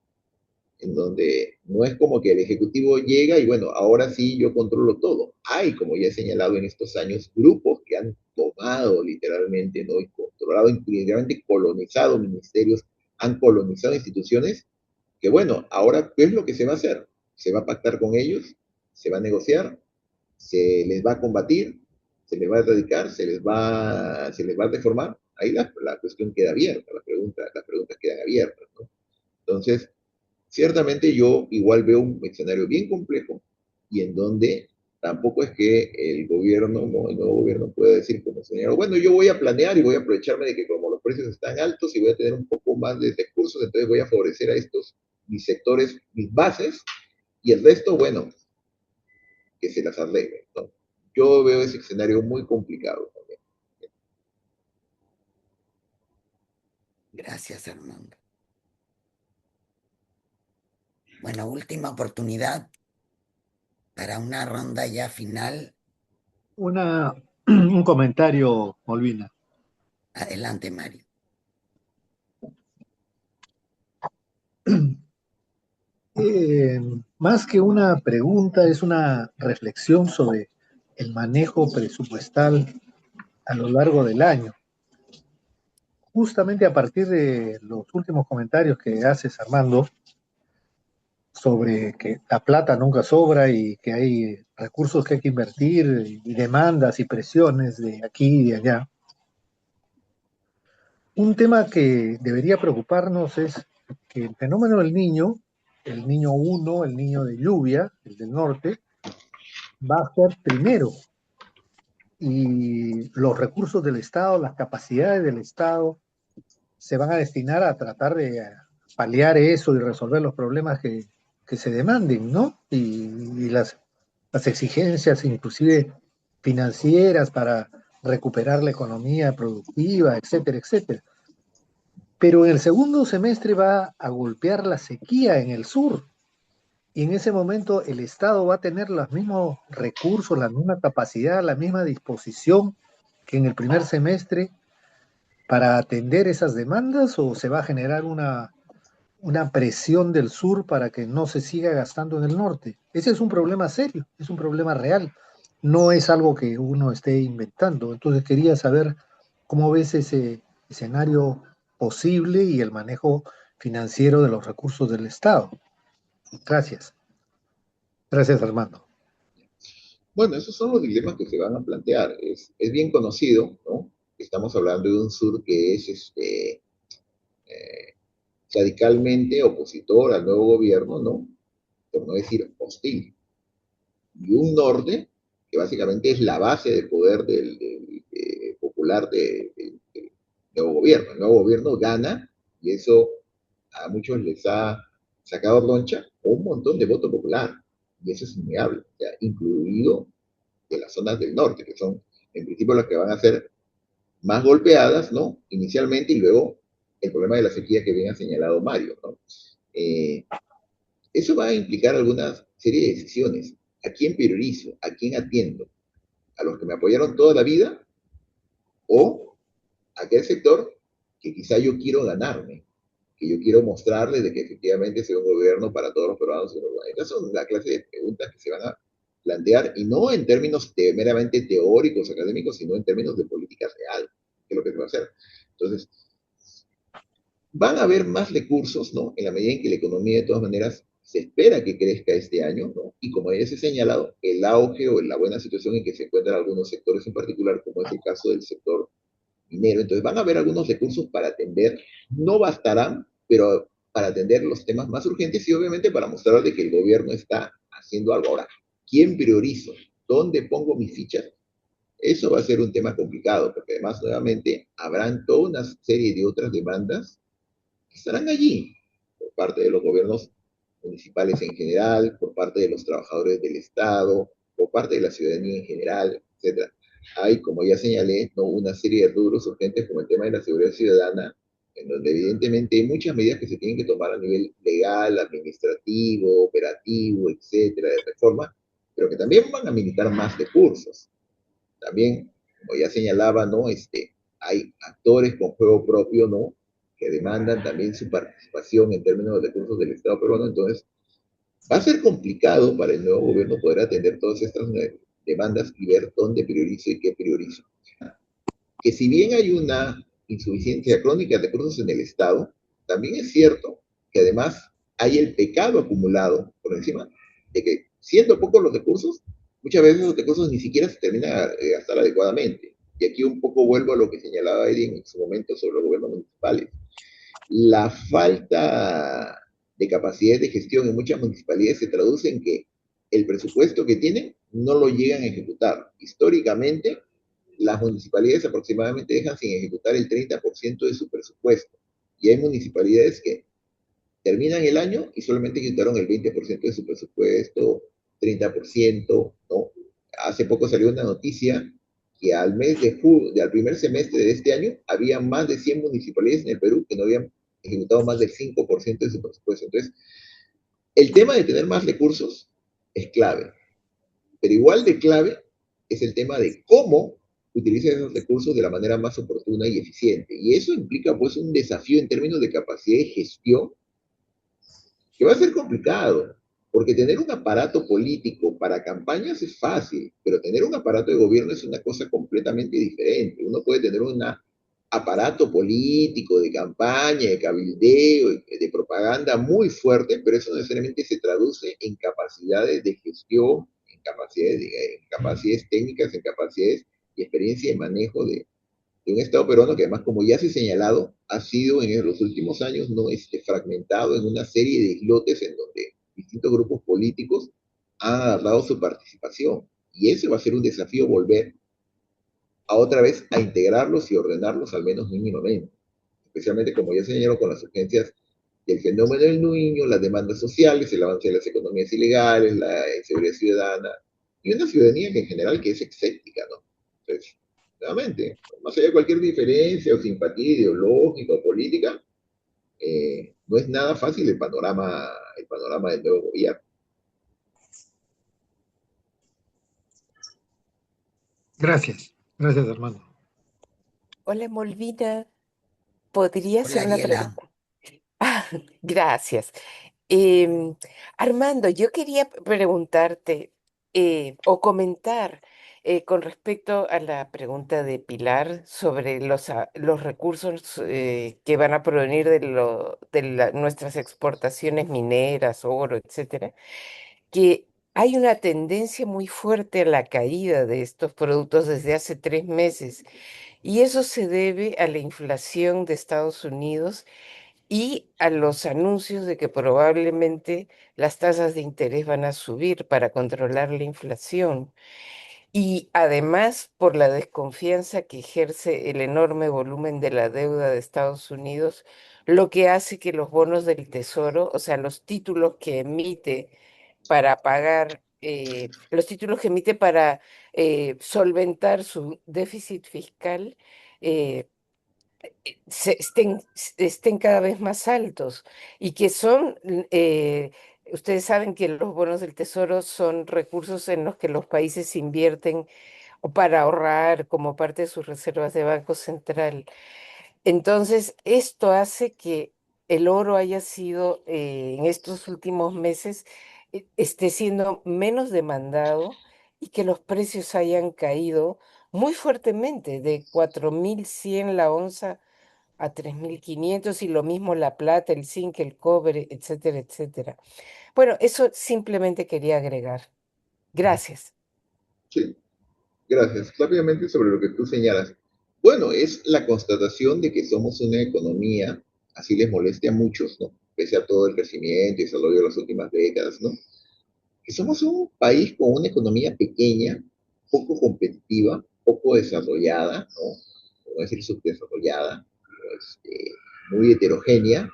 en donde no es como que el Ejecutivo llega y bueno, ahora sí yo controlo todo. Hay, como ya he señalado en estos años, grupos que han tomado literalmente, ¿no?, y controlado, literalmente colonizado ministerios, han colonizado instituciones, que bueno, ahora, ¿qué es lo que se va a hacer? Se va a pactar con ellos, se va a negociar, se les va a combatir, se les va a erradicar, se les va a deformar. Ahí la cuestión queda abierta, las preguntas quedan abiertas, ¿no? Entonces, ciertamente yo igual veo un escenario bien complejo y en donde tampoco es que el gobierno, ¿no?, el nuevo gobierno pueda decir como señor, bueno, yo voy a planear y voy a aprovecharme de que como los precios están altos y voy a tener un poco más de recursos, entonces voy a favorecer a estos mis sectores, mis bases, y el resto, bueno, que se las arreglen, ¿no? Yo veo ese escenario muy complicado también. Gracias, Armando. Bueno, última oportunidad para una ronda ya final. Un comentario, Molvina. Adelante, Mario. Más que una pregunta, es una reflexión sobre el manejo presupuestal a lo largo del año. Justamente a partir de los últimos comentarios que haces, Armando, sobre que la plata nunca sobra y que hay recursos que hay que invertir y demandas y presiones de aquí y de allá. Un tema que debería preocuparnos es que el fenómeno del niño, el niño 1, el niño de lluvia, el del norte, va a ser primero y los recursos del Estado, las capacidades del Estado se van a destinar a tratar de paliar eso y resolver los problemas que que se demanden, ¿no? Y las exigencias, inclusive financieras, para recuperar la economía productiva, etcétera, etcétera. Pero en el segundo semestre va a golpear la sequía en el sur. Y en ese momento el Estado va a tener los mismos recursos, la misma capacidad, la misma disposición que en el primer semestre para atender esas demandas, o se va a generar una presión del sur para que no se siga gastando en el norte. Ese es un problema serio, es un problema real, no es algo que uno esté inventando. Entonces quería saber cómo ves ese escenario posible y el manejo financiero de los recursos del Estado. Gracias. Gracias, Armando. Bueno, esos son los dilemas que se van a plantear. Es bien conocido, ¿no? Estamos hablando de un sur que es radicalmente opositor al nuevo gobierno, ¿no? Por no decir hostil. Y un norte que básicamente es la base de poder popular del nuevo gobierno. El nuevo gobierno gana y eso a muchos les ha sacado roncha un montón de voto popular. Y eso es innegable, o sea, incluido de las zonas del norte, que son en principio las que van a ser más golpeadas, ¿no? Inicialmente, y luego el problema de la sequía que bien ha señalado Mario, ¿no? Eso va a implicar alguna serie de decisiones. ¿A quién priorizo? ¿A quién atiendo? ¿A los que me apoyaron toda la vida? ¿O a aquel sector que quizá yo quiero ganarme? Que yo quiero mostrarles de que efectivamente sea un gobierno para todos los peruanos y uruguayos. Estas son la clase de preguntas que se van a plantear, y no en términos meramente teóricos, académicos, sino en términos de política real, que es lo que se va a hacer. Entonces, van a haber más recursos, ¿no? En la medida en que la economía, de todas maneras, se espera que crezca este año, ¿no? Y como ya se ha señalado, el auge o la buena situación en que se encuentran algunos sectores en particular, como es el caso del sector minero. Entonces van a haber algunos recursos para atender, no bastarán, pero para atender los temas más urgentes y obviamente para mostrar de que el gobierno está haciendo algo. Ahora, ¿quién priorizo? ¿Dónde pongo mis fichas? Eso va a ser un tema complicado, porque además nuevamente habrán toda una serie de otras demandas que estarán allí, por parte de los gobiernos municipales en general, por parte de los trabajadores del Estado, por parte de la ciudadanía en general, etcétera. Hay, como ya señalé, ¿no? Una serie de rubros urgentes como el tema de la seguridad ciudadana, en donde evidentemente hay muchas medidas que se tienen que tomar a nivel legal, administrativo, operativo, etcétera, de reforma, pero que también van a militar más recursos. También, como ya señalaba, ¿no? Hay actores con juego propio, ¿no? Que demandan también su participación en términos de recursos del Estado peruano. Entonces, va a ser complicado para el nuevo gobierno poder atender todas estas demandas y ver dónde priorizo y qué priorizo. Que si bien hay una insuficiencia crónica de recursos en el Estado, también es cierto que además hay el pecado acumulado por encima de que, siendo pocos los recursos, muchas veces los recursos ni siquiera se terminan de gastar adecuadamente. Y aquí un poco vuelvo a lo que señalaba Eddie en su momento sobre los gobiernos municipales. La falta de capacidad de gestión en muchas municipalidades se traduce en que el presupuesto que tienen no lo llegan a ejecutar. Históricamente, las municipalidades aproximadamente dejan sin ejecutar el 30% de su presupuesto. Y hay municipalidades que terminan el año y solamente ejecutaron el 20% de su presupuesto, 30%, ¿no? Hace poco salió una noticia que al mes de julio, al primer semestre de este año, había más de 100 municipalidades en el Perú que no habían ejecutado más del 5% de su presupuesto. Entonces, el tema de tener más recursos es clave, pero igual de clave es el tema de cómo utilizar esos recursos de la manera más oportuna y eficiente. Y eso implica pues un desafío en términos de capacidad de gestión que va a ser complicado, porque tener un aparato político para campañas es fácil, pero tener un aparato de gobierno es una cosa completamente diferente. Uno puede tener un aparato político de campaña, de cabildeo, de propaganda muy fuerte, pero eso necesariamente se traduce en capacidades de gestión, en capacidades técnicas, en capacidades y experiencia de manejo de un Estado peruano que además, como ya se ha señalado, ha sido en los últimos años no fragmentado en una serie de islotes en donde distintos grupos políticos han dado su participación. Y ese va a ser un desafío volver a otra vez a integrarlos y ordenarlos al menos mínimamente. Especialmente, como ya señaló, con las urgencias del fenómeno del niño, las demandas sociales, el avance de las economías ilegales, la inseguridad ciudadana, y una ciudadanía que en general que es escéptica, ¿no? Entonces, nuevamente, más allá de cualquier diferencia o simpatía ideológica o política, no es nada fácil el panorama del nuevo gobierno. Gracias, gracias, Armando. Hola, Molvina. ¿Podría Hola, hacer una Ariela. pregunta? Ah, gracias. Em, Armando, yo quería preguntarte o comentar con respecto a la pregunta de Pilar sobre los recursos que van a provenir de nuestras exportaciones mineras, oro, etcétera, que hay una tendencia muy fuerte a la caída de estos productos desde hace 3 meses y eso se debe a la inflación de Estados Unidos y a los anuncios de que probablemente las tasas de interés van a subir para controlar la inflación. Y además por la desconfianza que ejerce el enorme volumen de la deuda de Estados Unidos, lo que hace que los bonos del Tesoro, o sea, los títulos que emite para pagar, los títulos que emite para solventar su déficit fiscal, eh, estén cada vez más altos y que son, ustedes saben que los bonos del tesoro son recursos en los que los países invierten o para ahorrar como parte de sus reservas de Banco Central. Entonces, esto hace que el oro haya sido en estos últimos meses, esté siendo menos demandado y que los precios hayan caído muy fuertemente, de 4.100 la onza a 3.500 y lo mismo la plata, el zinc, el cobre, etcétera, etcétera. Bueno, eso simplemente quería agregar. Gracias. Sí, gracias. Rápidamente sobre lo que tú señalas. Bueno, es la constatación de que somos una economía, así les moleste a muchos, ¿no? Pese a todo el crecimiento y desarrollo de las últimas décadas, ¿no? Que somos un país con una economía pequeña, poco competitiva, poco desarrollada, ¿no? Por no decir subdesarrollada, muy heterogénea,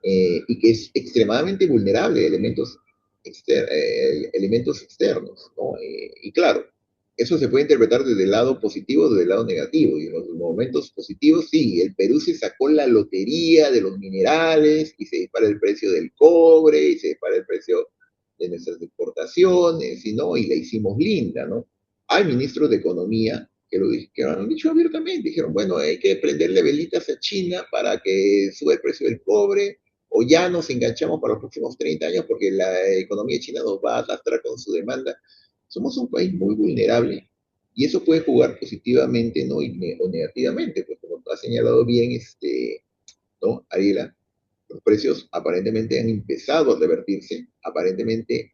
y que es extremadamente vulnerable a elementos externos, ¿no? Y claro, eso se puede interpretar desde el lado positivo o desde el lado negativo. Y en los momentos positivos, sí, el Perú se sacó la lotería de los minerales y se dispara el precio del cobre y se dispara el precio de nuestras exportaciones, y, ¿no? Y la hicimos linda, ¿no? Hay ministros de Economía que lo han dicho abiertamente, dijeron, bueno, hay que prenderle velitas a China para que suba el precio del cobre, o ya nos enganchamos para los próximos 30 años porque la economía china nos va a arrastrar con su demanda. Somos un país muy vulnerable y eso puede jugar positivamente, ¿no? O negativamente, pues como ha señalado bien, ¿no? Ariela, los precios aparentemente han empezado a revertirse, aparentemente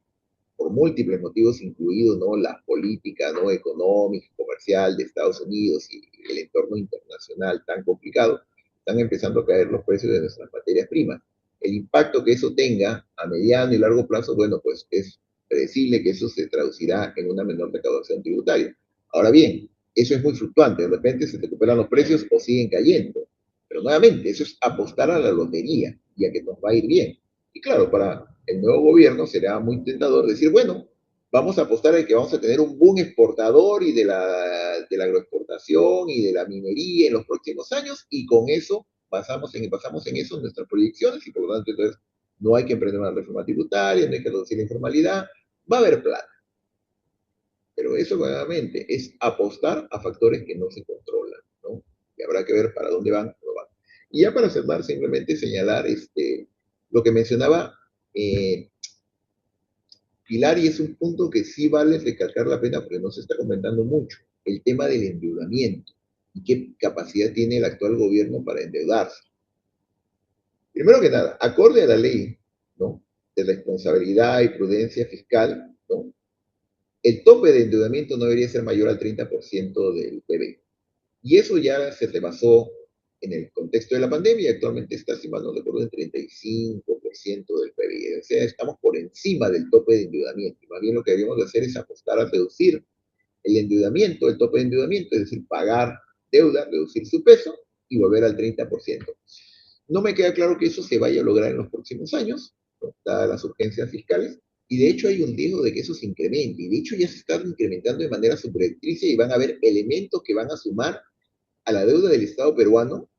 por múltiples motivos, incluidos, ¿no? La política, ¿no? Económica, comercial de Estados Unidos y el entorno internacional tan complicado, están empezando a caer los precios de nuestras materias primas. El impacto que eso tenga a mediano y largo plazo, bueno, pues es predecible que eso se traducirá en una menor recaudación tributaria. Ahora bien, eso es muy fluctuante, de repente se recuperan los precios o siguen cayendo. Pero nuevamente, eso es apostar a la lotería y a que nos va a ir bien. Y claro, para el nuevo gobierno será muy tentador decir, bueno, vamos a apostar a que vamos a tener un boom exportador y de la agroexportación y de la minería en los próximos años, y con eso basamos en eso nuestras proyecciones, y por lo tanto entonces no hay que emprender una reforma tributaria, no hay que reducir la informalidad, va a haber plata. Pero eso nuevamente es apostar a factores que no se controlan, ¿no? Y habrá que ver para dónde van, no van. Y ya para cerrar, simplemente señalar lo que mencionaba Pilar, y es un punto que sí vale recalcar la pena porque no se está comentando mucho, el tema del endeudamiento y qué capacidad tiene el actual gobierno para endeudarse. Primero que nada, acorde a la ley, ¿no? De responsabilidad y prudencia fiscal, ¿no? El tope de endeudamiento no debería ser mayor al 30% del PBI. Y eso ya se rebasó en el contexto de la pandemia y actualmente está, si mal no recuerdo, en 35% del PBI. O sea, estamos por encima del tope de endeudamiento. Y más bien lo que deberíamos de hacer es apostar a reducir el endeudamiento, el tope de endeudamiento, es decir, pagar deuda, reducir su peso y volver al 30%. No me queda claro que eso se vaya a lograr en los próximos años, ¿no? Dadas las urgencias fiscales, y de hecho hay un riesgo de que eso se incremente, y de hecho ya se está incrementando de manera subrepticia y van a haber elementos que van a sumar a la deuda del Estado peruano,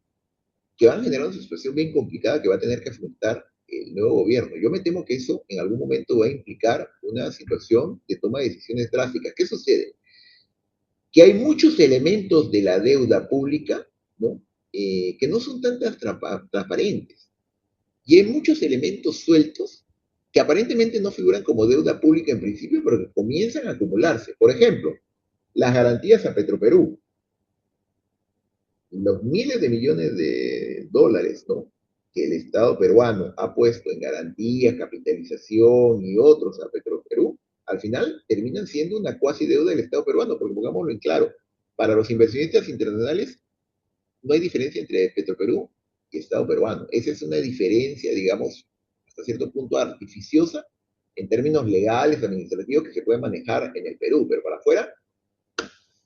que van a generar una situación bien complicada que va a tener que afrontar el nuevo gobierno. Yo me temo que eso en algún momento va a implicar una situación de toma de decisiones drásticas. ¿Qué sucede? Que hay muchos elementos de la deuda pública, ¿no? Que no son tan transparentes. Y hay muchos elementos sueltos que aparentemente no figuran como deuda pública en principio, pero que comienzan a acumularse. Por ejemplo, las garantías a Petroperú, los miles de millones de dólares, ¿no? Que el Estado peruano ha puesto en garantías, capitalización y otros a Petroperú, al final terminan siendo una cuasi deuda del Estado peruano, porque pongámoslo en claro, para los inversionistas internacionales no hay diferencia entre Petroperú y Estado peruano. Esa es una diferencia, digamos, hasta cierto punto artificiosa en términos legales, administrativos, que se puede manejar en el Perú, pero para afuera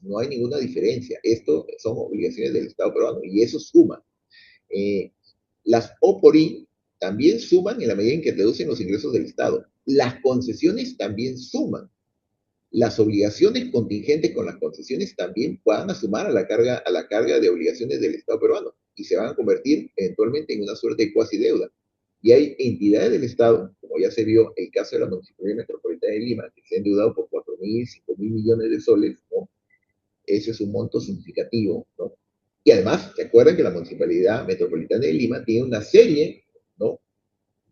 no hay ninguna diferencia. Esto son obligaciones del Estado peruano y eso suma. Eh, las OPORI también suman en la medida en que reducen los ingresos del Estado. Las concesiones también suman. Las obligaciones contingentes con las concesiones también van a sumar a la carga de obligaciones del Estado peruano y se van a convertir eventualmente en una suerte de cuasi deuda. Y hay entidades del Estado, como ya se vio el caso de la Municipalidad Metropolitana de Lima, que se ha endeudado por 4.000, 5.000 millones de soles, ¿no? Ese es un monto significativo, ¿no? Y además, recuerden que la Municipalidad Metropolitana de Lima tiene una serie, ¿no?,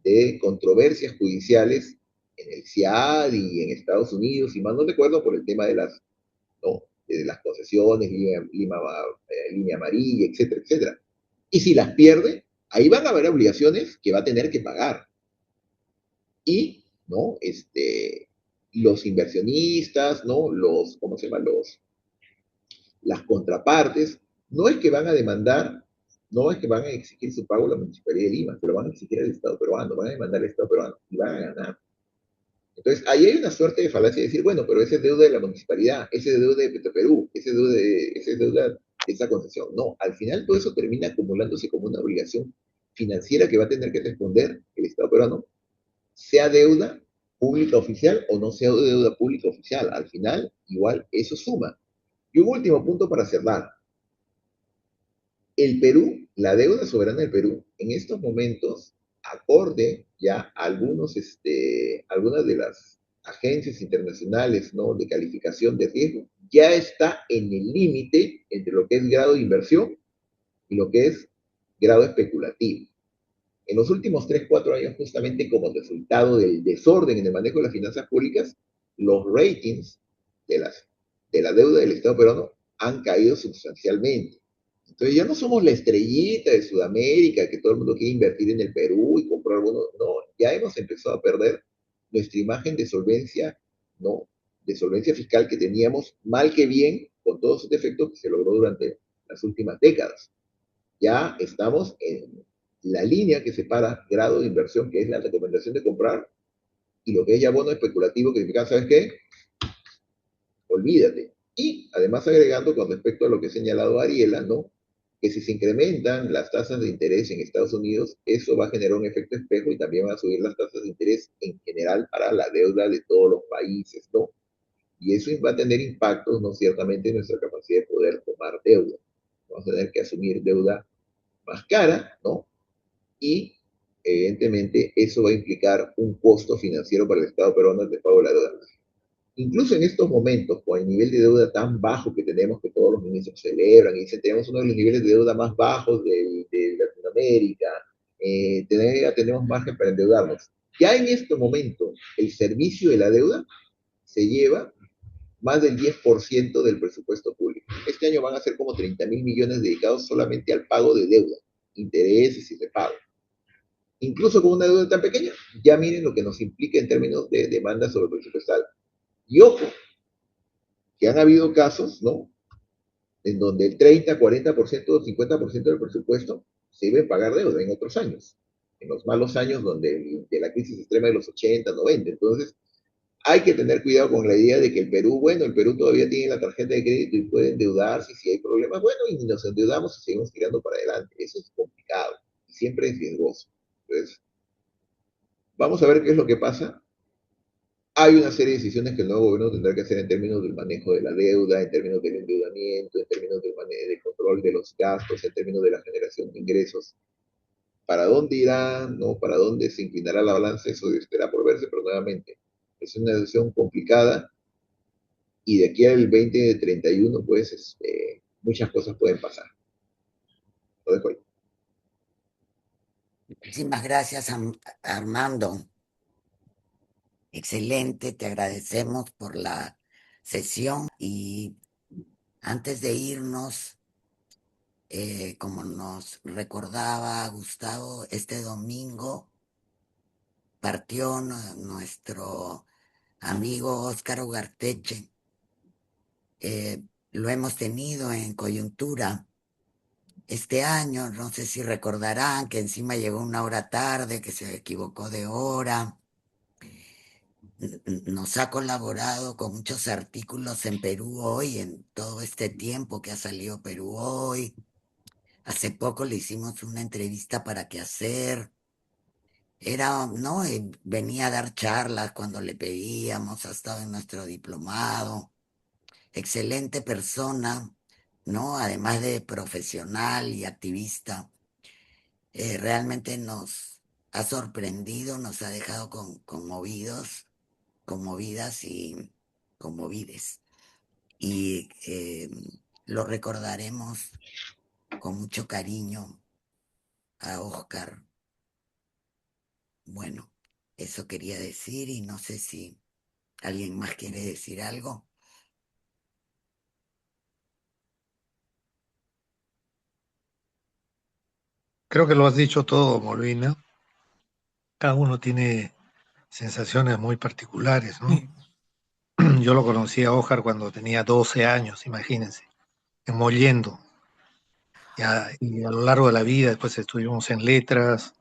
de controversias judiciales en el CIAD y en Estados Unidos, y más no recuerdo, por el tema de las, ¿no?, de las concesiones, línea amarilla, etcétera, etcétera. Y si las pierde, ahí van a haber obligaciones que va a tener que pagar. Y, ¿no?, los inversionistas, ¿no?, ¿cómo se llama? Las contrapartes, no es que van a demandar, no es que van a exigir su pago a la Municipalidad de Lima, pero van a exigir al Estado peruano, van a demandar al Estado peruano y van a ganar. Entonces, ahí hay una suerte de falacia de decir, bueno, pero ese es deuda de la municipalidad, ese es deuda de Petroperú, ese es deuda de esa concesión. No, al final todo eso termina acumulándose como una obligación financiera que va a tener que responder el Estado peruano, sea deuda pública oficial o no sea deuda pública oficial. Al final, igual, eso suma. Y un último punto para cerrar. El Perú, la deuda soberana del Perú, en estos momentos, acorde ya a algunas de las agencias internacionales, ¿no?, de calificación de riesgo, ya está en el límite entre lo que es grado de inversión y lo que es grado especulativo. En los últimos 3, 4 años, justamente como resultado del desorden en el manejo de las finanzas públicas, los ratings de, de la deuda del Estado peruano han caído sustancialmente. Entonces ya no somos la estrellita de Sudamérica, que todo el mundo quiere invertir en el Perú y comprar algunos. No, ya hemos empezado a perder nuestra imagen de solvencia, ¿no?, de solvencia fiscal que teníamos, mal que bien, con todos sus defectos que se logró durante las últimas décadas. Ya estamos en la línea que separa grado de inversión, que es la recomendación de comprar, y lo que es ya bono especulativo, que significa, ¿sabes qué? Olvídate. Y además agregando con respecto a lo que ha señalado Ariela, ¿no?, que si se incrementan las tasas de interés en Estados Unidos, eso va a generar un efecto espejo y también va a subir las tasas de interés en general para la deuda de todos los países, ¿no? Y eso va a tener impactos, ¿no?, ciertamente en nuestra capacidad de poder tomar deuda. Vamos a tener que asumir deuda más cara, ¿no? Y evidentemente eso va a implicar un costo financiero para el Estado peruano de pago de la deuda. Incluso en estos momentos, con el nivel de deuda tan bajo que tenemos, que todos los ministros celebran y dicen, tenemos uno de los niveles de deuda más bajos de Latinoamérica, tenemos margen para endeudarnos. Ya en este momento, el servicio de la deuda se lleva más del 10% del presupuesto público. Este año van a ser como 30.000 millones dedicados solamente al pago de deuda, intereses y repago. Incluso con una deuda tan pequeña, ya miren lo que nos implica en términos de demanda sobre el presupuestal. Y ojo, que han habido casos, ¿no?, en donde el 30, 40% o 50% del presupuesto se debe pagar deuda en otros años, en los malos años de la crisis extrema de los 80, 90. Entonces, hay que tener cuidado con la idea de que el Perú todavía tiene la tarjeta de crédito y puede endeudarse si hay problemas. Bueno, y nos endeudamos y seguimos tirando para adelante. Eso es complicado. siempre es riesgoso. Entonces, vamos a ver qué es lo que pasa. Hay una serie de decisiones que el nuevo gobierno tendrá que hacer en términos del manejo de la deuda, en términos del endeudamiento, en términos del control de los gastos, en términos de la generación de ingresos. ¿Para dónde irá? ¿No? ¿Para dónde se inclinará la balanza? Eso estará por verse, pero nuevamente es una decisión complicada y de aquí al 2031, pues, muchas cosas pueden pasar. Lo dejo ahí. Muchísimas gracias, Armando. Excelente, te agradecemos por la sesión y antes de irnos, como nos recordaba Gustavo, este domingo partió nuestro amigo Óscar Ugarteche. Lo hemos tenido en coyuntura este año, no sé si recordarán que encima llegó una hora tarde, que se equivocó de hora. Nos ha colaborado con muchos artículos en Perú Hoy, en todo este tiempo que ha salido Perú Hoy. Hace poco le hicimos una entrevista para Qué Hacer. Era, ¿no? Venía a dar charlas cuando le pedíamos, ha estado en nuestro diplomado. Excelente persona, ¿no? Además de profesional y activista. Realmente nos ha sorprendido, nos ha dejado conmovidos, conmovidas y conmovides. Y lo recordaremos con mucho cariño a Oscar. Bueno, eso quería decir y no sé si alguien más quiere decir algo. Creo que lo has dicho todo, Molina. Cada uno tiene sensaciones muy particulares, ¿no? Sí, Yo lo conocí a Ojar cuando tenía 12 años, imagínense, en Mollendo. Y a lo largo de la vida, después estuvimos en letras.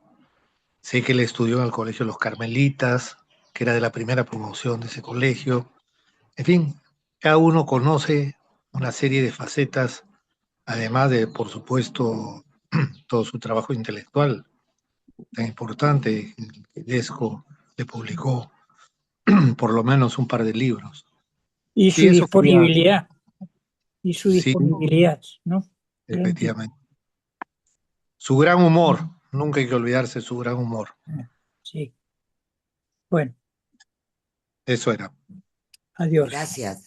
Sé que él estudió en el Colegio Los Carmelitas, que era de la primera promoción de ese colegio. En fin, cada uno conoce una serie de facetas, además de, por supuesto, todo su trabajo intelectual tan importante. Tedesco le publicó por lo menos un par de libros. Y Sí, su eso quería, disponibilidad, y su sí, disponibilidad, ¿no? Gran tipo. efectivamente. Su gran humor, nunca hay que olvidarse su gran humor. Sí. Bueno, Eso era. adiós. Gracias.